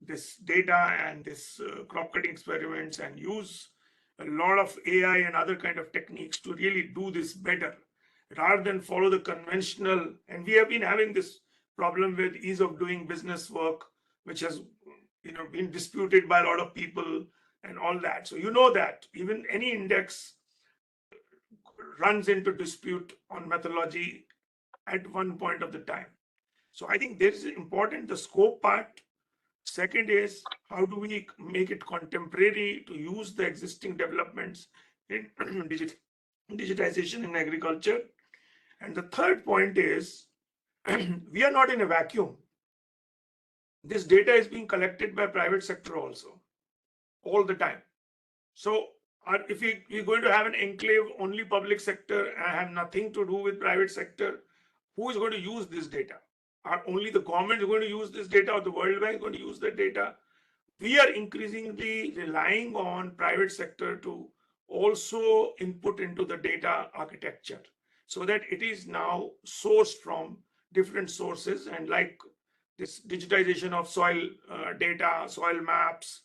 this data and this crop cutting experiments, and use a lot of AI and other kind of techniques to really do this better rather than follow the conventional. And we have been having this problem with ease of doing business work, which has been disputed by a lot of people and all that. So that even any index runs into dispute on methodology at one point of the time. So I think this is important, the scope part. Second is, how do we make it contemporary to use the existing developments in digitization in agriculture? And the third point is, we are not in a vacuum. This data is being collected by private sector also, all the time. So if we're going to have an enclave only public sector and have nothing to do with private sector, who is going to use this data? Are only the government going to use this data, or the World Bank going to use the data? We are increasingly relying on private sector to also input into the data architecture, so that it is now sourced from different sources, and like this digitization of soil data, soil maps,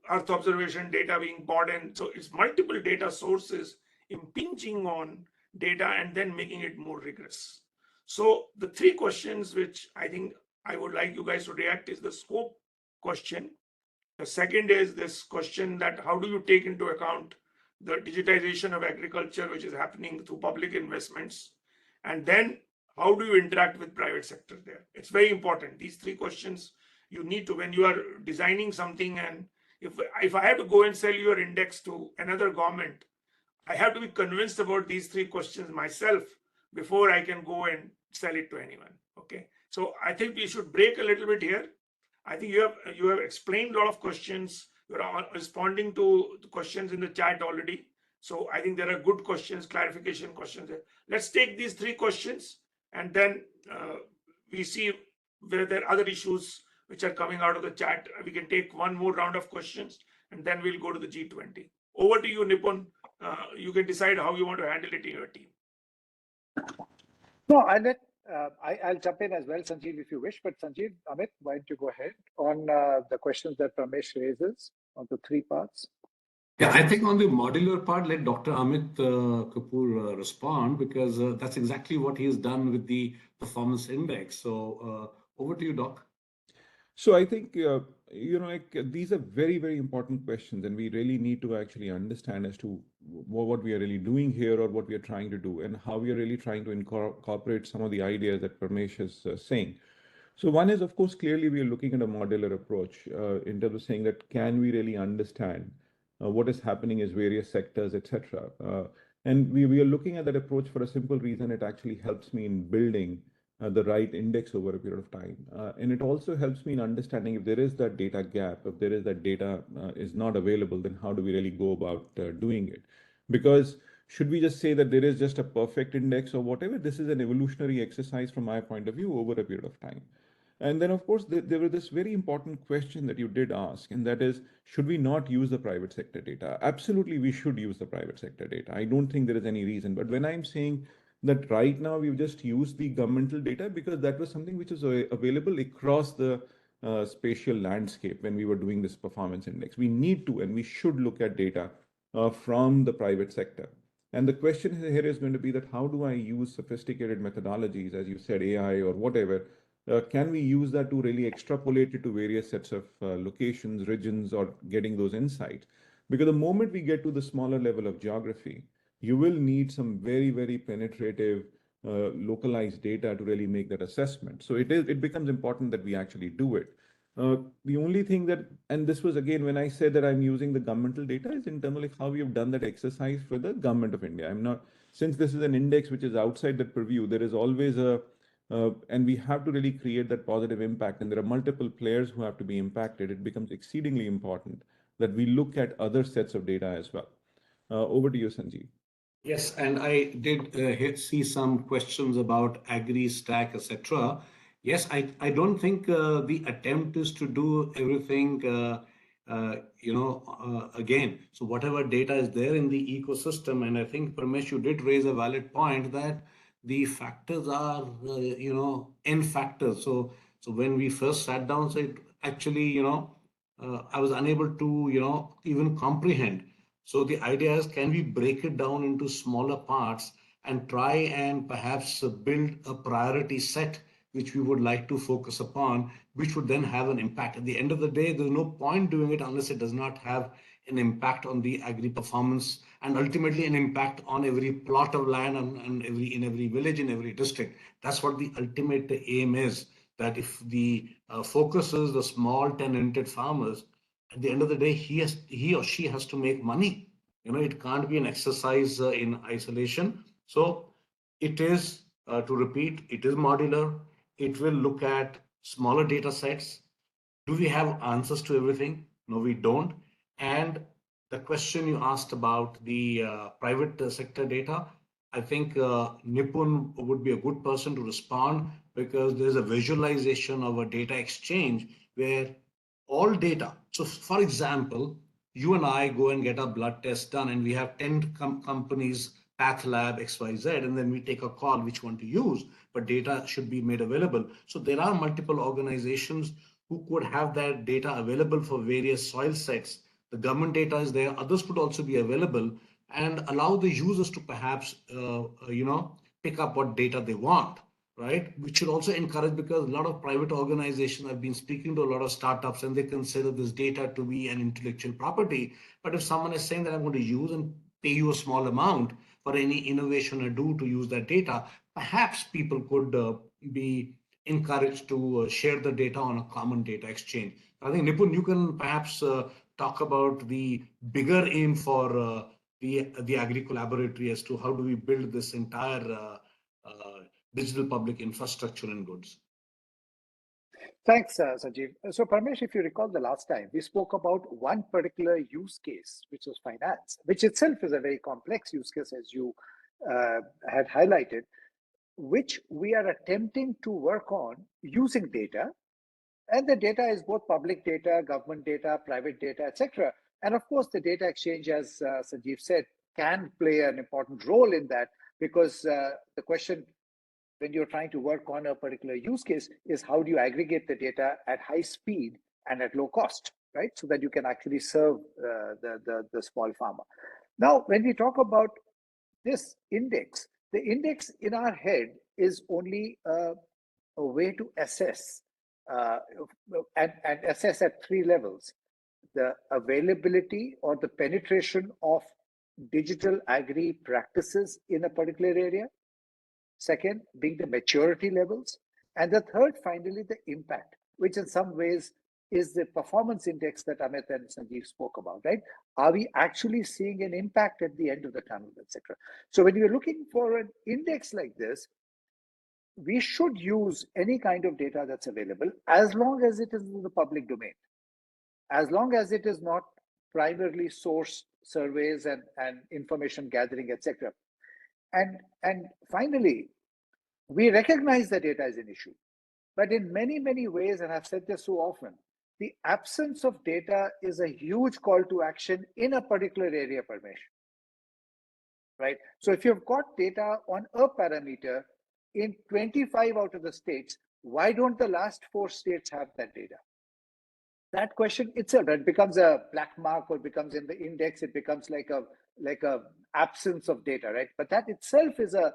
earth observation data being brought in. So it's multiple data sources impinging on data and then making it more rigorous. So the three questions which I think I would like you guys to react is the scope question. The second is this question that how do you take into account the digitization of agriculture, which is happening through public investments? And then how do you interact with private sector there? It's very important. These three questions you need to, when you are designing something, and if I have to go and sell your index to another government, I have to be convinced about these three questions myself before I can go and sell it to anyone. Okay, so I think we should break a little bit here. I think you have explained a lot of questions. You're responding to the questions in the chat already. So I think there are good questions, clarification questions. Let's take these three questions, and then we see where there are other issues which are coming out of the chat. We can take one more round of questions, and then we'll go to the G20. Over to you, Nipun. You can decide how you want to handle it in your team. No, I'll jump in as well, Sanjeev, if you wish. But Sanjeev, Amit, why don't you go ahead on the questions that Parmesh raises on the three parts? Yeah, I think on the modular part, let Dr. Amit Kapoor respond, because that's exactly what he has done with the performance index. So over to you, Doc. So I think, these are very, very important questions, and we really need to actually understand as to what we are really doing here, or what we are trying to do, and how we are really trying to incorporate some of the ideas that Parmesh is saying. So one is, of course, clearly we are looking at a modular approach in terms of saying that can we really understand what is happening in various sectors, etc. And we are looking at that approach for a simple reason. It actually helps me in building the right index over a period of time. And it also helps me in understanding if there is that data gap, if there is that data is not available, then how do we really go about doing it? Because should we just say that there is just a perfect index or whatever? This is an evolutionary exercise from my point of view over a period of time. And then, of course, there was this very important question that you did ask, and that is, should we not use the private sector data? Absolutely, we should use the private sector data. I don't think there is any reason. But when I'm saying that right now we've just used the governmental data because that was something which was available across the spatial landscape when we were doing this performance index. We need to and we should look at data from the private sector. And the question here is going to be that how do I use sophisticated methodologies, as you said, AI or whatever, can we use that to really extrapolate it to various sets of locations, regions, or getting those insights? Because the moment we get to the smaller level of geography, you will need some very, very penetrative, localized data to really make that assessment. So it becomes important that we actually do it. The only thing that, and this was again when I said that I'm using the governmental data, is in terms of how we have done that exercise for the government of India. I'm not, since this is an index which is outside that purview, there is always a and we have to really create that positive impact. And there are multiple players who have to be impacted. It becomes exceedingly important that we look at other sets of data as well. Over to you, Sanjeev. Yes, and I did see some questions about Agri stack, etc. Yes, I don't think the attempt is to do everything, again. So whatever data is there in the ecosystem, and I think, Parmesh, you did raise a valid point that the factors are, n factors. So when we first sat down, so it actually, I was unable to, even comprehend. So the idea is, can we break it down into smaller parts and try and perhaps build a priority set which we would like to focus upon, which would then have an impact. At the end of the day, there's no point doing it unless it does not have an impact on the agri performance and ultimately an impact on every plot of land and in every village, in every district. That's what the ultimate aim is, that if the focus is the small tenanted farmers, at the end of the day, he or she has to make money. It can't be an exercise in isolation. So it is, to repeat, it is modular. It will look at smaller data sets. Do we have answers to everything? No, we don't. And the question you asked about the private sector data, I think Nipun would be a good person to respond, because there's a visualization of a data exchange where all data. So for example, you and I go and get our blood test done, and we have 10 companies, Path Lab, XYZ, and then we take a call which one to use, but data should be made available. So there are multiple organizations who could have that data available for various soil sets. The government data is there, others could also be available, and allow the users to perhaps, pick up what data they want. Right, which should also encourage, because a lot of private organizations, I've been speaking to a lot of startups, and they consider this data to be an intellectual property. But if someone is saying that I'm going to use and pay you a small amount for any innovation or do to use that data, perhaps people could be encouraged to share the data on a common data exchange. I think, Nipun, you can perhaps talk about the bigger aim for the Agri Collaboratory as to how do we build this entire digital public infrastructure and goods. Thanks, Sanjeev. So, Parmesh, if you recall the last time, we spoke about one particular use case, which was finance, which itself is a very complex use case, as you had highlighted, which we are attempting to work on using data. And the data is both public data, government data, private data, etc. And of course, the data exchange, as Sanjeev said, can play an important role in that, because the question when you're trying to work on a particular use case is how do you aggregate the data at high speed and at low cost, right? So that you can actually serve the small farmer. Now, when we talk about this index, the index in our head is only a way to assess and assess at three levels: the availability or the penetration of digital agri practices in a particular area. Second, being the maturity levels. And the third, finally, the impact, which in some ways is the performance index that Amit and Sanjeev spoke about, right? Are we actually seeing an impact at the end of the tunnel, etc.? So when you're looking for an index like this, we should use any kind of data that's available, as long as it is in the public domain, as long as it is not primarily sourced surveys and information gathering, etc. And finally, we recognize that data is an issue. But in many, many ways, and I've said this so often, the absence of data is a huge call to action in a particular area, Parmesh. Right? So if you've got data on a parameter in 25 out of the states, why don't the last 4 states have that data? That question itself, it becomes a black mark or becomes in the index, it becomes like a absence of data, right? But that itself will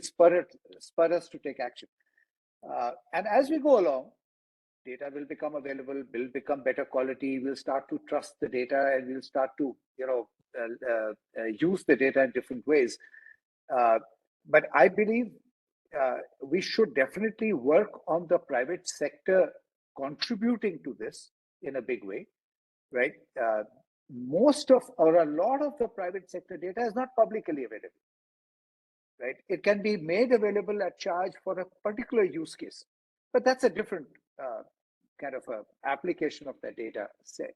spur us to take action. And as we go along, data will become available, will become better quality, we'll start to trust the data, and we'll start to use the data in different ways. But I believe we should definitely work on the private sector contributing to this in a big way, right? Most of or a lot of the private sector data is not publicly available, right? It can be made available at charge for a particular use case, but that's a different kind of a application of the data set.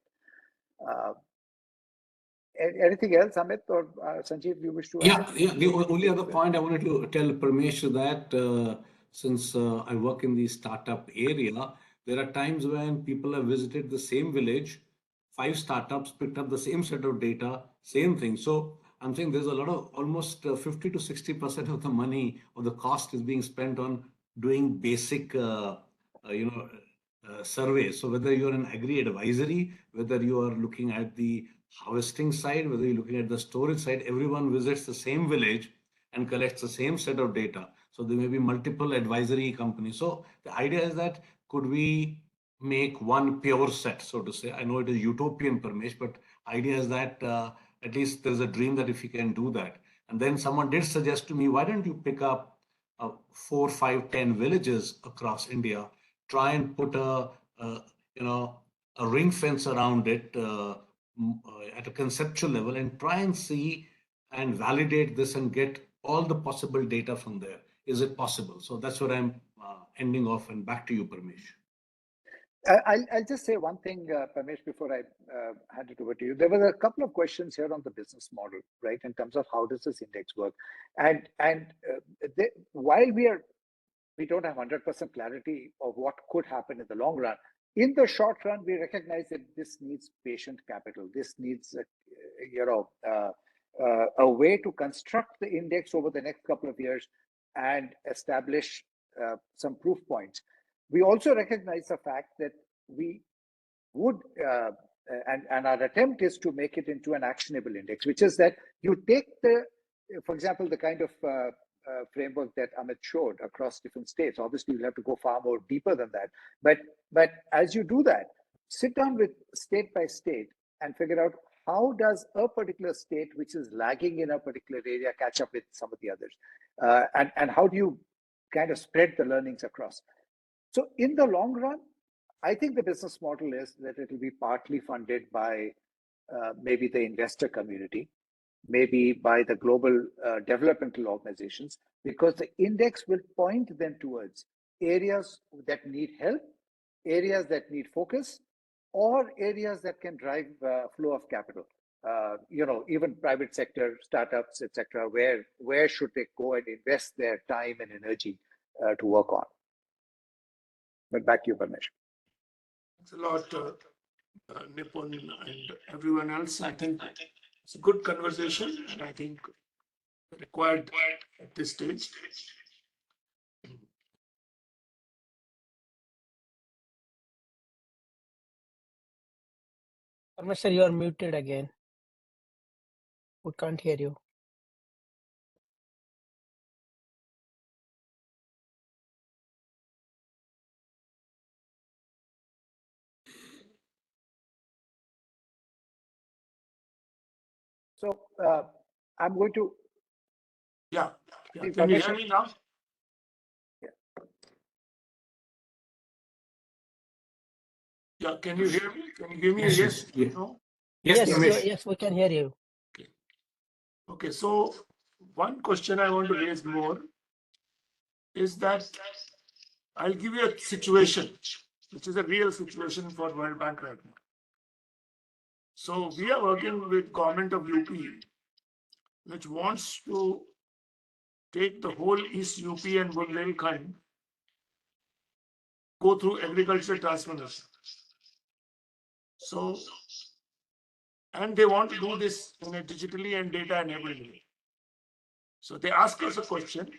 Anything else, Amit or Sanjeev, you wish to add? Yeah. The only other point I wanted to tell Parmesh that since I work in the startup area, there are times when people have visited the same village, 5 startups picked up the same set of data, same thing. So I'm saying there's a lot of almost 50 to 60% of the money or the cost is being spent on doing basic, surveys. So whether you're an agri advisory, whether you are looking at the harvesting side, whether you're looking at the storage side, everyone visits the same village and collects the same set of data. So there may be multiple advisory companies. So the idea is that could we make one pure set, so to say? I know it is utopian, Parmesh, but idea is that at least there's a dream that if you can do that. And then someone did suggest to me, why don't you pick up 4, 5, 10 villages across India, try and put a ring fence around it at a conceptual level and try and see and validate this and get all the possible data from there. Is it possible? So that's what I'm ending off, and back to you, Parmesh. I'll just say one thing, Parmesh, before I hand it over to you. There were a couple of questions here on the business model, right, in terms of how does this index work, and while we don't have 100% clarity of what could happen in the long run. In the short run, we recognize that this needs patient capital. This needs a way to construct the index over the next couple of years and establish some proof points. We also recognize the fact that we would, and our attempt is to make it into an actionable index, which is that you take for example, the kind of framework that Amit showed across different states. Obviously, you'll have to go far more deeper than that. But as you do that, sit down with state by state and figure out how does a particular state, which is lagging in a particular area, catch up with some of the others, and how do you kind of spread the learnings across. So in the long run, I think the business model is that it will be partly funded by maybe the investor community, maybe by the global developmental organizations, because the index will point them towards areas that need help, areas that need focus, or areas that can drive flow of capital. Even private sector startups, etc. Where should they go and invest their time and energy to work on? But back to you, Parmesh. Thanks a lot, Nipun and everyone else. I think it's a good conversation, and I think required at this stage. Parmesh sir, you are muted again. We can't hear you. So I'm going to. Yeah. Can you hear me now? Yeah. Can you hear me? Can you hear me? Yes. No? Yes, we can hear you. Okay. So one question I want to raise more is that I'll give you a situation, which is a real situation for World Bank right now. So we are working with government of UP, which wants to take the whole East UP and Bundelkhand, go through agriculture transformation. So, and they want to do this in a digitally and data enabled way. So they ask us a question,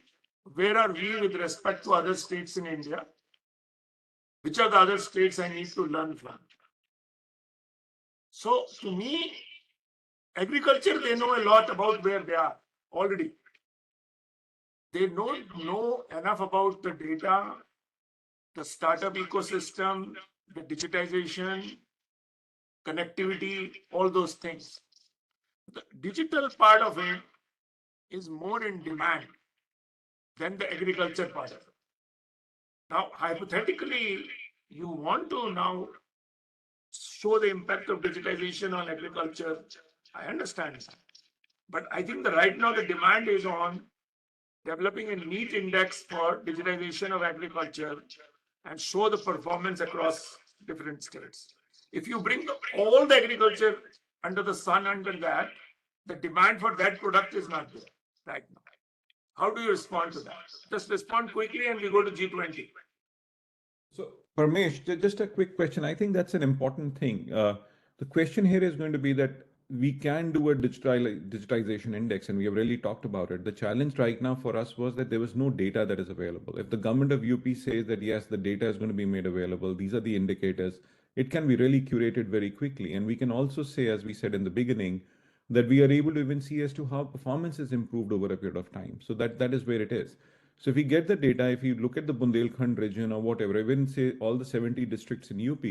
where are we with respect to other states in India? Which are the other states I need to learn from? So to me, agriculture, they know a lot about where they are already. They don't know enough about the data, the startup ecosystem, the digitization, connectivity, all those things. The digital part of it is more in demand than the agriculture part of it. Now, hypothetically, you want to now show the impact of digitization on agriculture. I understand that. But I think that right now the demand is on developing a neat index for digitization of agriculture and show the performance across different states. If you bring all the agriculture under the sun under that, the demand for that product is not there right now. How do you respond to that? Just respond quickly and we go to G20. So, Parmesh, just a quick question. I think that's an important thing. The question here is going to be that we can do a digitization index, and we have really talked about it. The challenge right now for us was that there was no data that is available. If the government of UP says that yes, the data is going to be made available, these are the indicators, it can be really curated very quickly. And we can also say, as we said in the beginning, that we are able to even see as to how performance is improved over a period of time. So that is where it is. So if we get the data, if you look at the Bundelkhand region or whatever, even say all the 70 districts in UP,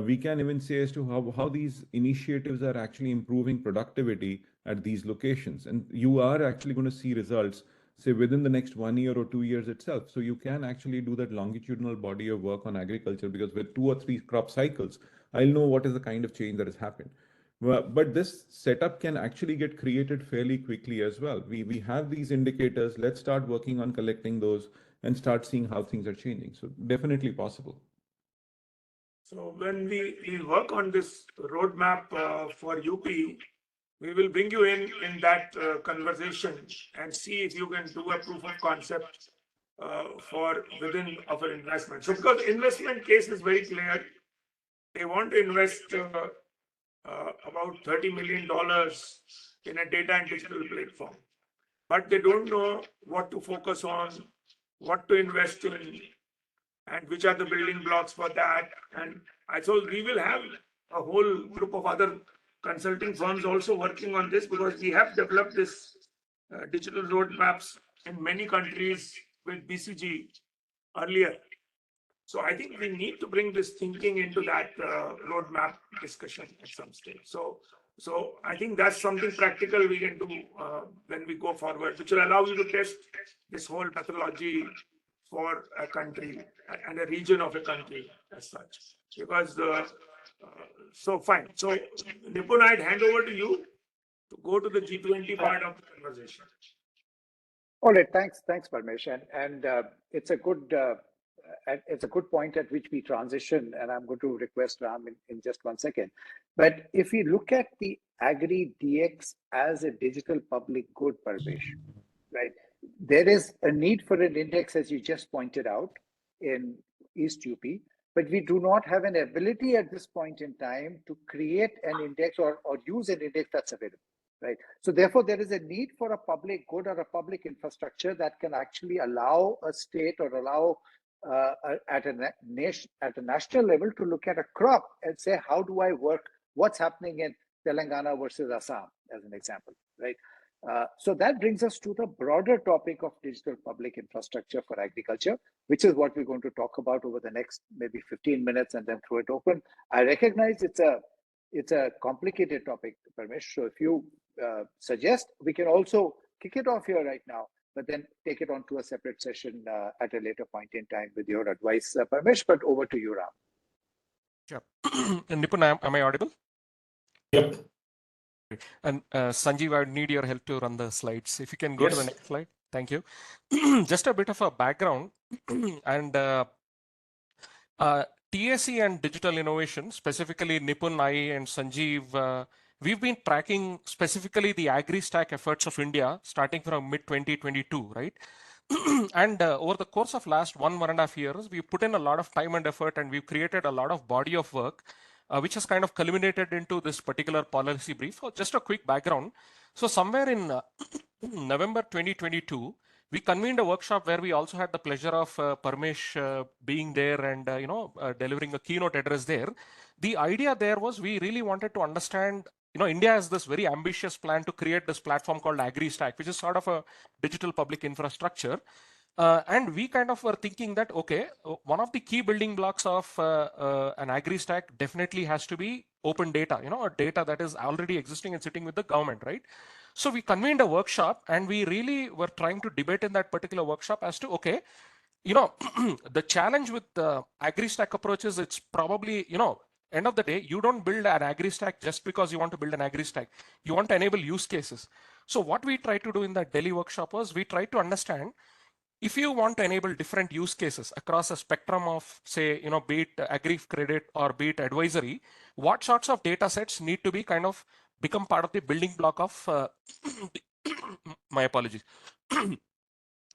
we can even say as to how these initiatives are actually improving productivity at these locations. And you are actually going to see results, say, within the next 1 year or 2 years itself. So you can actually do that longitudinal body of work on agriculture, because with 2 or 3 crop cycles, I'll know what is the kind of change that has happened. But this setup can actually get created fairly quickly as well. We have these indicators. Let's start working on collecting those and start seeing how things are changing. So definitely possible. So when we work on this roadmap for UP, we will bring you in that conversation and see if you can do a proof of concept for within of an investment. So because investment case is very clear, they want to invest about $30 million in a data and digital platform, but they don't know what to focus on, what to invest in, and which are the building blocks for that. And I thought we will have a whole group of other consulting firms also working on this, because we have developed this digital roadmaps in many countries with BCG earlier. So I think we need to bring this thinking into that roadmap discussion at some stage. So I think that's something practical we can do when we go forward, which will allow you to test this whole methodology for a country and a region of a country as such. Because so fine. So Nipun, I'd hand over to you to go to the G20 part of the conversation. All right, thanks, Parmesh, and it's a good point at which we transition, and I'm going to request Ram in just 1 second. But if we look at the AgriDx as a digital public good, Parmesh, right? There is a need for an index, as you just pointed out, in East UP, but we do not have an ability at this point in time to create an index or use an index that's available. Right. So therefore, there is a need for a public good or a public infrastructure that can actually allow a state or allow at a national level to look at a crop and say, how do I work? What's happening in Telangana versus Assam, as an example, right? So that brings us to the broader topic of digital public infrastructure for agriculture, which is what we're going to talk about over the next maybe 15 minutes and then throw it open. I recognize it's a complicated topic, Parmesh. So if you suggest, we can also kick it off here right now, but then take it on to a separate session at a later point in time with your advice, Parmesh. But over to you, Ram. Sure. Nipun, am I audible? Yep. And Sanjeev, I would need your help to run the slides. If you can go to the next slide. Thank you. Just a bit of a background and TSE and digital innovation, specifically Nipun, I and Sanjeev we've been tracking specifically the agri-stack efforts of India starting from mid-2022, right? And over the course of last 1.5 years, we've put in a lot of time and effort, and we've created a lot of body of work, which has kind of culminated into this particular policy brief. So just a quick background. So somewhere in November 2022, we convened a workshop where we also had the pleasure of Parmesh being there and delivering a keynote address there. The idea there was we really wanted to understand, India has this very ambitious plan to create this platform called AgriStack, which is sort of a digital public infrastructure. And we kind of were thinking that, okay, one of the key building blocks of an AgriStack definitely has to be open data, a data that is already existing and sitting with the government, right? So we convened a workshop, and we really were trying to debate in that particular workshop as to, okay, the challenge with the AgriStack approach is it's probably, end of the day, you don't build an AgriStack just because you want to build an AgriStack. You want to enable use cases. So what we tried to do in that Delhi workshop was we tried to understand, if you want to enable different use cases across a spectrum of, say, be it agri credit or be it advisory, what sorts of data sets need to be kind of become part of the building block of, my apologies,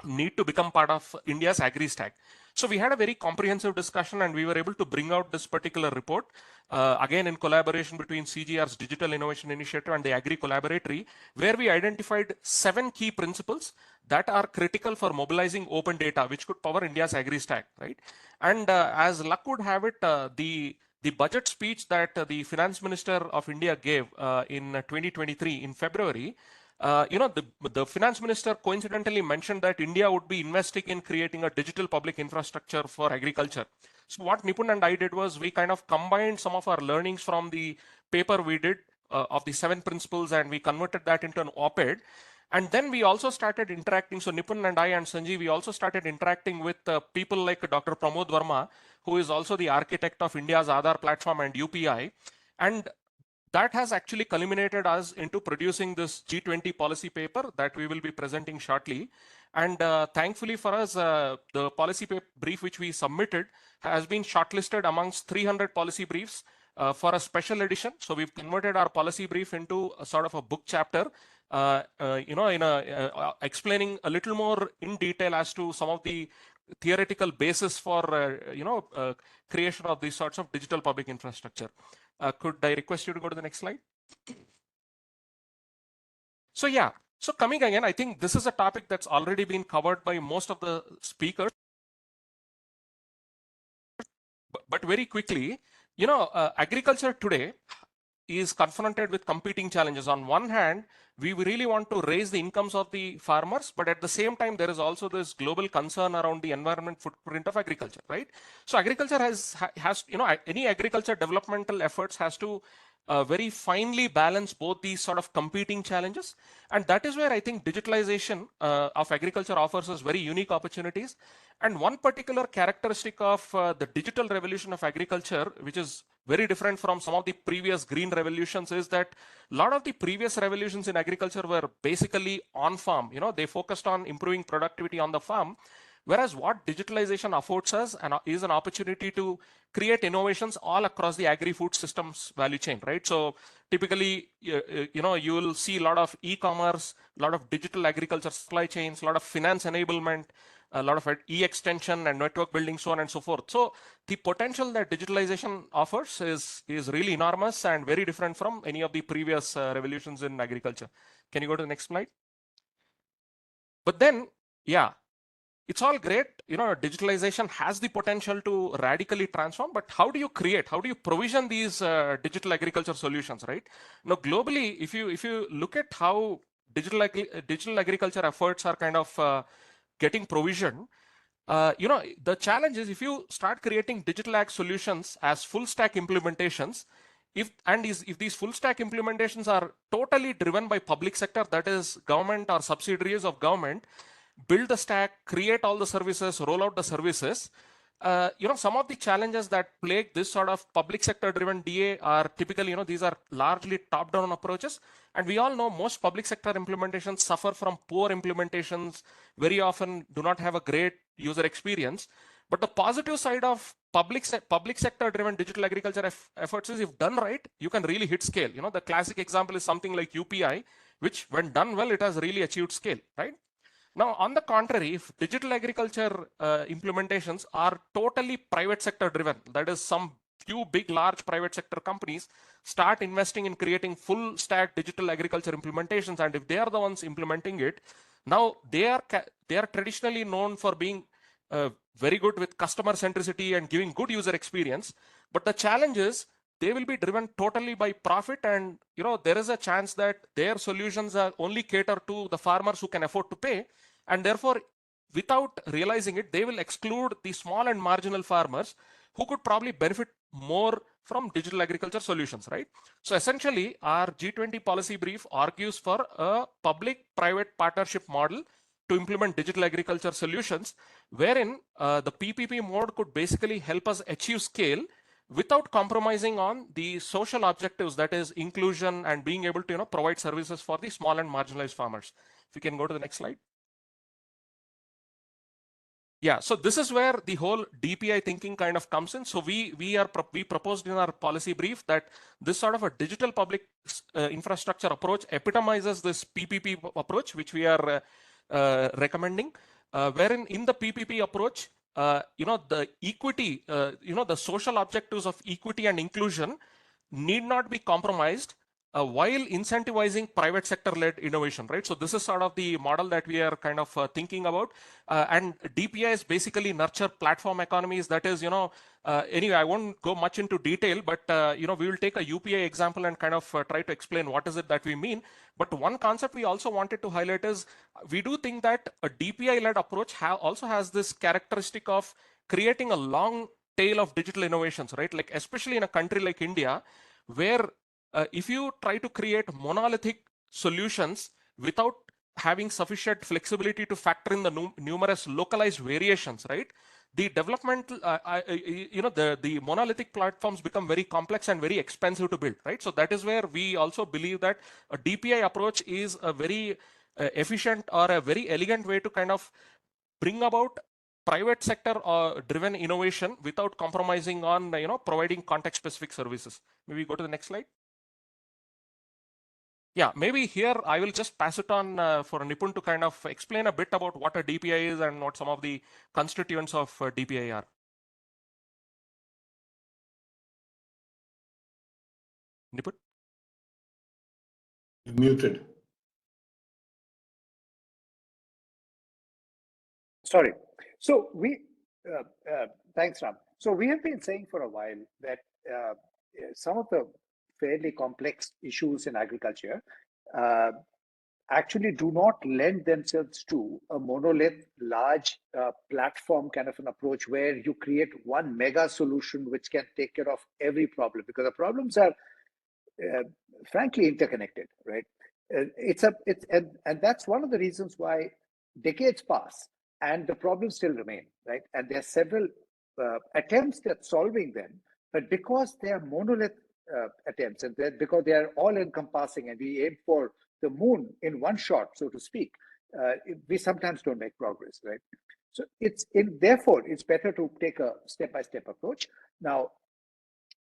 need to become part of India's agri-stack. So we had a very comprehensive discussion, and we were able to bring out this particular report, again in collaboration between CGIAR's Digital Innovation Initiative and the Agri Collaboratory, where we identified 7 key principles that are critical for mobilizing open data, which could power India's agri-stack, right? And as luck would have it, the budget speech that the Finance Minister of India gave in 2023 in February, the finance minister coincidentally mentioned that India would be investing in creating a digital public infrastructure for agriculture. So what Nipun and I did was we kind of combined some of our learnings from the paper we did of the 7 principles, and we converted that into an op-ed. And then we also started interacting. So Nipun and I and Sanjeev, we also started interacting with people like Dr. Pramod Verma, who is also the architect of India's Aadhaar platform and UPI. And that has actually culminated us into producing this G20 policy paper that we will be presenting shortly. And thankfully for us, the policy brief which we submitted has been shortlisted amongst 300 policy briefs for a special edition. So we've converted our policy brief into a sort of a book chapter, explaining a little more in detail as to some of the theoretical basis for creation of these sorts of digital public infrastructure. Could I request you to go to the next slide? So yeah, so coming again, I think this is a topic that's already been covered by most of the speakers. But very quickly, agriculture today is confronted with competing challenges. On one hand, we really want to raise the incomes of the farmers, but at the same time, there is also this global concern around the environment footprint of agriculture, right? So agriculture has any agriculture developmental efforts has to very finely balance both these sort of competing challenges. And that is where I think digitalization of agriculture offers us very unique opportunities. And one particular characteristic of the digital revolution of agriculture, which is very different from some of the previous green revolutions, is that a lot of the previous revolutions in agriculture were basically on farm. They focused on improving productivity on the farm. Whereas what digitalization affords us is an opportunity to create innovations all across the agri-food systems value chain, right? So typically, you will see a lot of e-commerce, a lot of digital agriculture supply chains, a lot of finance enablement, a lot of e-extension and network building, so on and so forth. So the potential that digitalization offers is really enormous and very different from any of the previous revolutions in agriculture. Can you go to the next slide? But then, yeah, it's all great. Digitalization has the potential to radically transform, but how do you provision these digital agriculture solutions, right? Now, globally, if you look at how digital agriculture efforts are kind of getting provisioned, the challenge is if you start creating digital ag solutions as full stack implementations, if these full stack implementations are totally driven by public sector, that is government or subsidiaries of government, build the stack, create all the services, roll out the services. Some of the challenges that plague this sort of public sector driven DA are typically, these are largely top down approaches. And we all know most public sector implementations suffer from poor implementations, very often do not have a great user experience. But the positive side of public sector driven digital agriculture efforts is, if done right, you can really hit scale. You know, the classic example is something like UPI, which when done well, it has really achieved scale, right? Now, on the contrary, if digital agriculture implementations are totally private sector driven, that is, some few big, large private sector companies start investing in creating full stack digital agriculture implementations, and if they are the ones implementing it, now they are traditionally known for being very good with customer centricity and giving good user experience. But the challenge is they will be driven totally by profit, and you know, there is a chance that their solutions are only cater to the farmers who can afford to pay, and therefore, without realizing it, they will exclude the small and marginal farmers who could probably benefit more from digital agriculture solutions, right? So essentially, our G20 policy brief argues for a public-private partnership model to implement digital agriculture solutions, wherein the PPP mode could basically help us achieve scale without compromising on the social objectives, that is inclusion and being able to, you know, provide services for the small and marginalized farmers. If you can go to the next slide. Yeah, so this is where the whole DPI thinking kind of comes in. So we proposed in our policy brief that this sort of a digital public infrastructure approach epitomizes this PPP approach, which we are recommending, wherein in the PPP approach, you know, the equity, you know, the social objectives of equity and inclusion need not be compromised while incentivizing private sector-led innovation, right? So this is sort of the model that we are kind of thinking about. And DPIs basically nurture platform economies. That is, you know, anyway, I won't go much into detail, but, you know, we will take a UPI example and kind of try to explain what is it that we mean. But one concept we also wanted to highlight is we do think that a DPI-led approach also has this characteristic of creating a long tail of digital innovations, right? Like, especially in a country like India, where if you try to create monolithic solutions without having sufficient flexibility to factor in the numerous localized variations, right? The development, you know, the monolithic platforms become very complex and very expensive to build, right? So that is where we also believe that a DPI approach is a very efficient or a very elegant way to kind of bring about private sector driven innovation without compromising on, you know, providing context specific services. Maybe go to the next slide. Yeah, maybe here I will just pass it on for Nipun to kind of explain a bit about what a DPI is and what some of the constituents of DPI are. Nipun? You're muted. Sorry. So thanks, Ram. So we have been saying for a while that some of the fairly complex issues in agriculture actually do not lend themselves to a monolith, large platform kind of an approach where you create one mega solution which can take care of every problem, because the problems are frankly interconnected, right? And that's one of the reasons why decades pass and the problems still remain, right? And there are several attempts at solving them, but because they are monolith attempts and because they are all encompassing and we aim for the moon in one shot, so to speak, we sometimes don't make progress, right? So therefore, it's better to take a step-by-step approach. Now,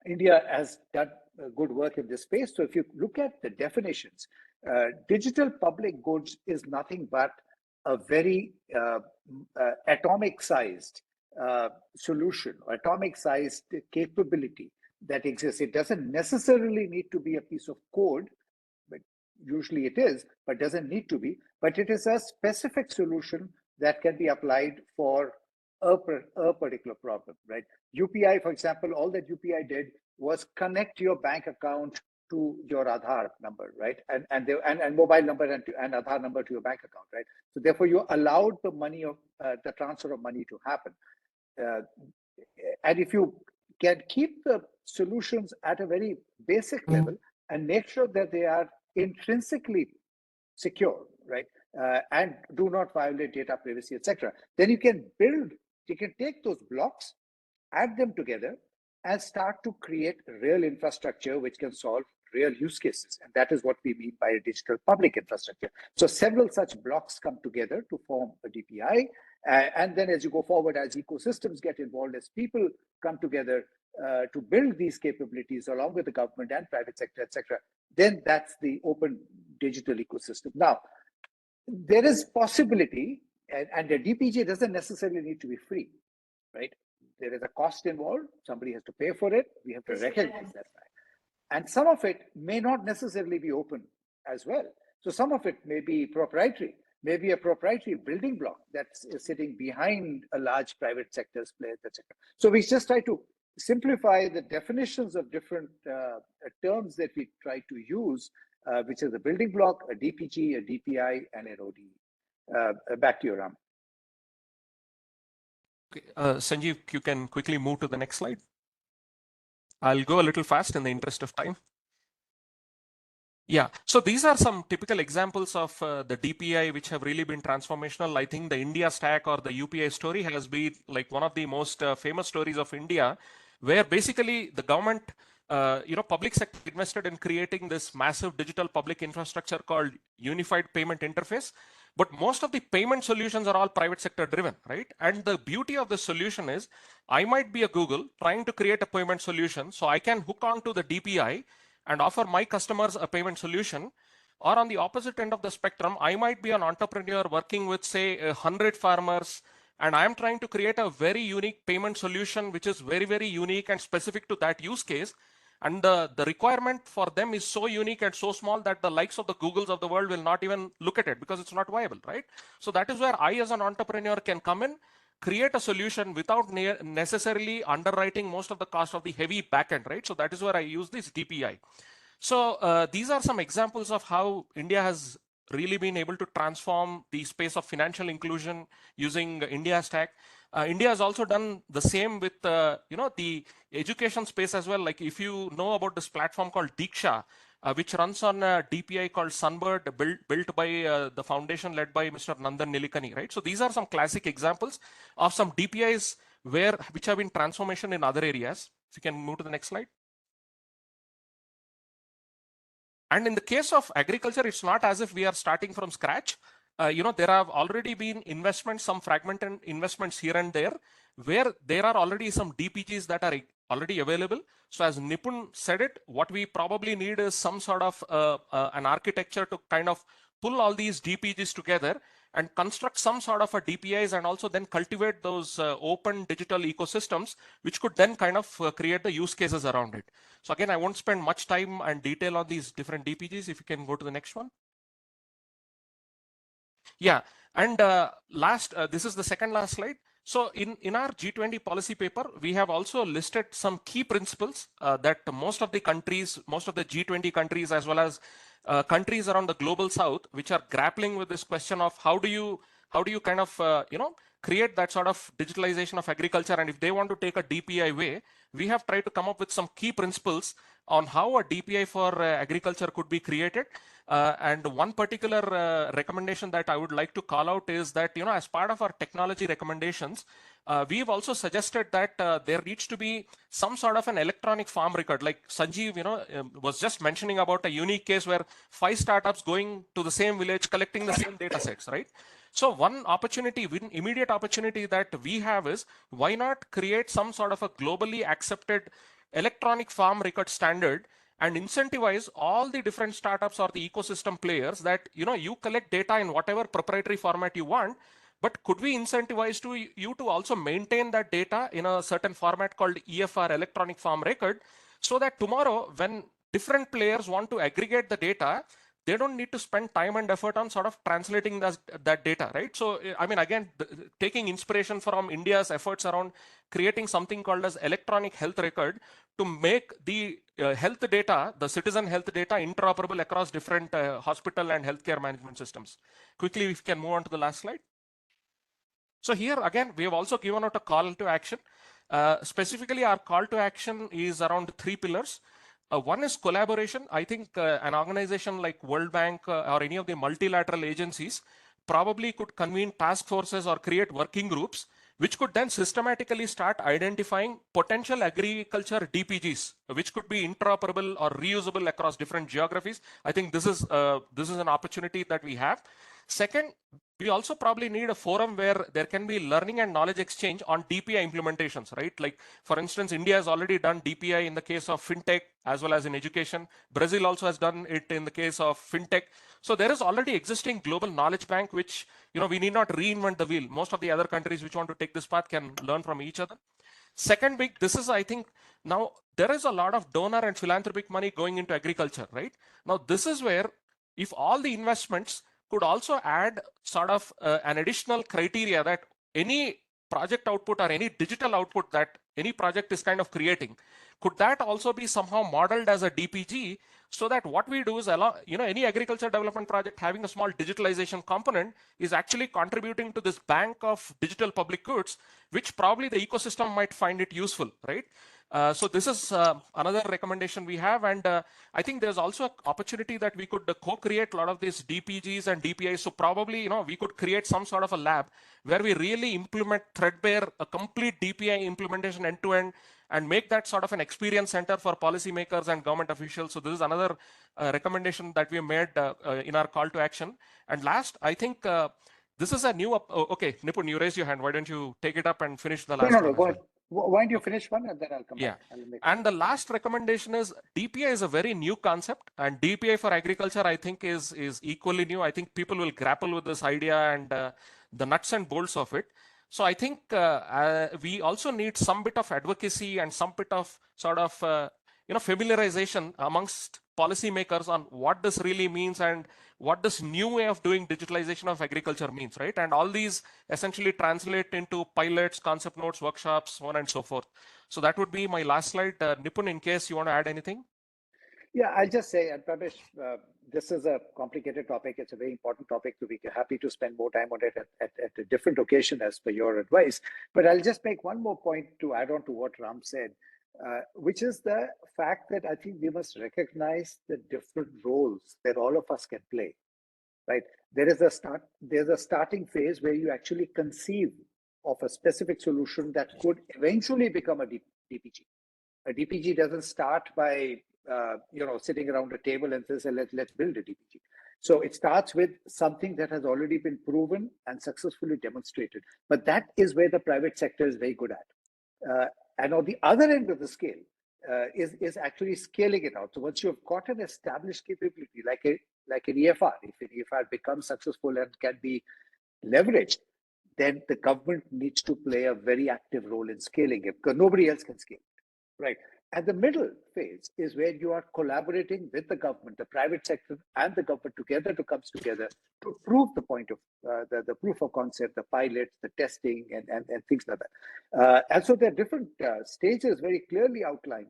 India has done good work in this space. So if you look at the definitions, digital public goods is nothing but a very atomic-sized solution or atomic-sized capability that exists. It doesn't necessarily need to be a piece of code, but usually it is, but doesn't need to be. But it is a specific solution that can be applied for a particular problem, right? UPI, for example, all that UPI did was connect your bank account to your Aadhaar number, right? And mobile number and Aadhaar number to your bank account, right? So therefore, you allowed the the transfer of money to happen. And if you can keep the solutions at a very basic level and make sure that they are intrinsically secure, right? And do not violate data privacy, etc. Then you can take those blocks, add them together, and start to create real infrastructure which can solve real use cases. And that is what we mean by a digital public infrastructure. So several such blocks come together to form a DPI. And then as you go forward, as ecosystems get involved, as people come together to build these capabilities along with the government and private sector, etc., then that's the open digital ecosystem. Now, there is possibility, and the DPG doesn't necessarily need to be free, right? There is a cost involved. Somebody has to pay for it. We have to recognize that fact. And some of it may not necessarily be open as well. So some of it may be proprietary, maybe a proprietary building block that's sitting behind a large private sector's players, etc. So we just try to simplify the definitions of different terms that we try to use, which is a building block, a DPG, a DPI, and an ODE. Back to you, Ram. Okay. Sanjeev, you can quickly move to the next slide. I'll go a little fast in the interest of time. Yeah, so these are some typical examples of the DPI which have really been transformational. I think the India stack or the UPI story has been like one of the most famous stories of India, where basically the government, public sector invested in creating this massive digital public infrastructure called Unified Payment Interface. But most of the payment solutions are all private sector driven, right? And the beauty of the solution is I might be a Google trying to create a payment solution, so I can hook on to the DPI and offer my customers a payment solution. Or on the opposite end of the spectrum, I might be an entrepreneur working with, say, 100 farmers, and I'm trying to create a very unique payment solution, which is very, very unique and specific to that use case. And the requirement for them is so unique and so small that the likes of the Googles of the world will not even look at it because it's not viable, right? So that is where I, as an entrepreneur, can come in, create a solution without necessarily underwriting most of the cost of the heavy backend, right? So that is where I use this DPI. So these are some examples of how India has really been able to transform the space of financial inclusion using India Stack. India has also done the same with the education space as well. Like if you know about this platform called Diksha, which runs on a DPI called Sunbird, built by the foundation led by Mr. Nandan Nilikani, right? So these are some classic examples of some DPIs which have been transformation in other areas. If you can move to the next slide. And in the case of agriculture, it's not as if we are starting from scratch. There have already been investments, some fragmented investments here and there, where there are already some DPGs that are already available. So as Nipun said it, what we probably need is some sort of an architecture to kind of pull all these DPGs together and construct some sort of a DPIs and also then cultivate those open digital ecosystems, which could then kind of create the use cases around it. So again, I won't spend much time and detail on these different DPGs. If you can go to the next one. Yeah, and this is the second last slide. So in our G20 policy paper, we have also listed some key principles that most of the G20 countries, as well as countries around the global south, which are grappling with this question of how do you kind of create that sort of digitalization of agriculture, and if they want to take a DPI way, we have tried to come up with some key principles on how a DPI for agriculture could be created. And one particular recommendation that I would like to call out is that, as part of our technology recommendations, we've also suggested that there needs to be some sort of an electronic farm record. Like Sanjeev, was just mentioning about a unique case where 5 startups going to the same village, collecting the same data sets, right? So one immediate opportunity that we have is, why not create some sort of a globally accepted electronic farm record standard and incentivize all the different startups or the ecosystem players that, you collect data in whatever proprietary format you want, but could we incentivize you to also maintain that data in a certain format called EFR, electronic farm record, so that tomorrow when different players want to aggregate the data, they don't need to spend time and effort on sort of translating that data, right? So, I mean, again, taking inspiration from India's efforts around creating something called as electronic health record to make the health data, the citizen health data, interoperable across different hospital and healthcare management systems. Quickly, if you can move on to the last slide. So here, again, we have also given out a call to action. Specifically, our call to action is around 3 pillars. One is collaboration. I think an organization like World Bank or any of the multilateral agencies probably could convene task forces or create working groups, which could then systematically start identifying potential agriculture DPGs, which could be interoperable or reusable across different geographies. I think this is an opportunity that we have. Second, we also probably need a forum where there can be learning and knowledge exchange on DPI implementations, right? Like, for instance, India has already done DPI in the case of fintech as well as in education. Brazil also has done it in the case of fintech. So there is already existing global knowledge bank, which, we need not reinvent the wheel. Most of the other countries which want to take this path can learn from each other. Second big, this is, I think, now there is a lot of donor and philanthropic money going into agriculture, right? Now, this is where, if all the investments could also add sort of an additional criteria that any project output or any digital output that any project is kind of creating, could that also be somehow modeled as a DPG, so that what we do is any agriculture development project having a small digitalization component is actually contributing to this bank of digital public goods, which probably the ecosystem might find it useful, right? So this is another recommendation we have, and I think there's also an opportunity that we could co-create a lot of these DPGs and DPIs. So probably, we could create some sort of a lab where we really implement threadbare, a complete DPI implementation end to end, and make that sort of an experience center for policymakers and government officials. So this is another recommendation that we made in our call to action. And last, I think this is a new. Okay, Nipun, you raised your hand. Why don't you take it up and finish the last one? No. Go ahead. Why don't you finish one and then I'll come back. And the last recommendation is DPI is a very new concept, and DPI for agriculture, I think, is equally new. I think people will grapple with this idea and the nuts and bolts of it. So I think we also need some bit of advocacy and some bit of sort of familiarization amongst policymakers on what this really means and what this new way of doing digitalization of agriculture means, right? And all these essentially translate into pilots, concept notes, workshops, so on and so forth. So that would be my last slide. Nipun, in case you want to add anything. Yeah, I'll just say, and Pramesh, this is a complicated topic. It's a very important topic, so we're happy to spend more time on it at a different occasion as per your advice. But I'll just make one more point to add on to what Ram said, which is the fact that I think we must recognize the different roles that all of us can play, right? There's a starting phase where you actually conceive of a specific solution that could eventually become a DPG. A DPG doesn't start by sitting around a table and say, let's build a DPG. So it starts with something that has already been proven and successfully demonstrated. But that is where the private sector is very good at. And on the other end of the scale is actually scaling it out. So once you have got an established capability, like an EFR, if an EFR becomes successful and can be leveraged, then the government needs to play a very active role in scaling it, because nobody else can scale it, right? And the middle phase is where you are collaborating with the government, the private sector and the government comes together to prove the point of the proof of concept, the pilots, the testing, and things like that. And so there are different stages very clearly outlined.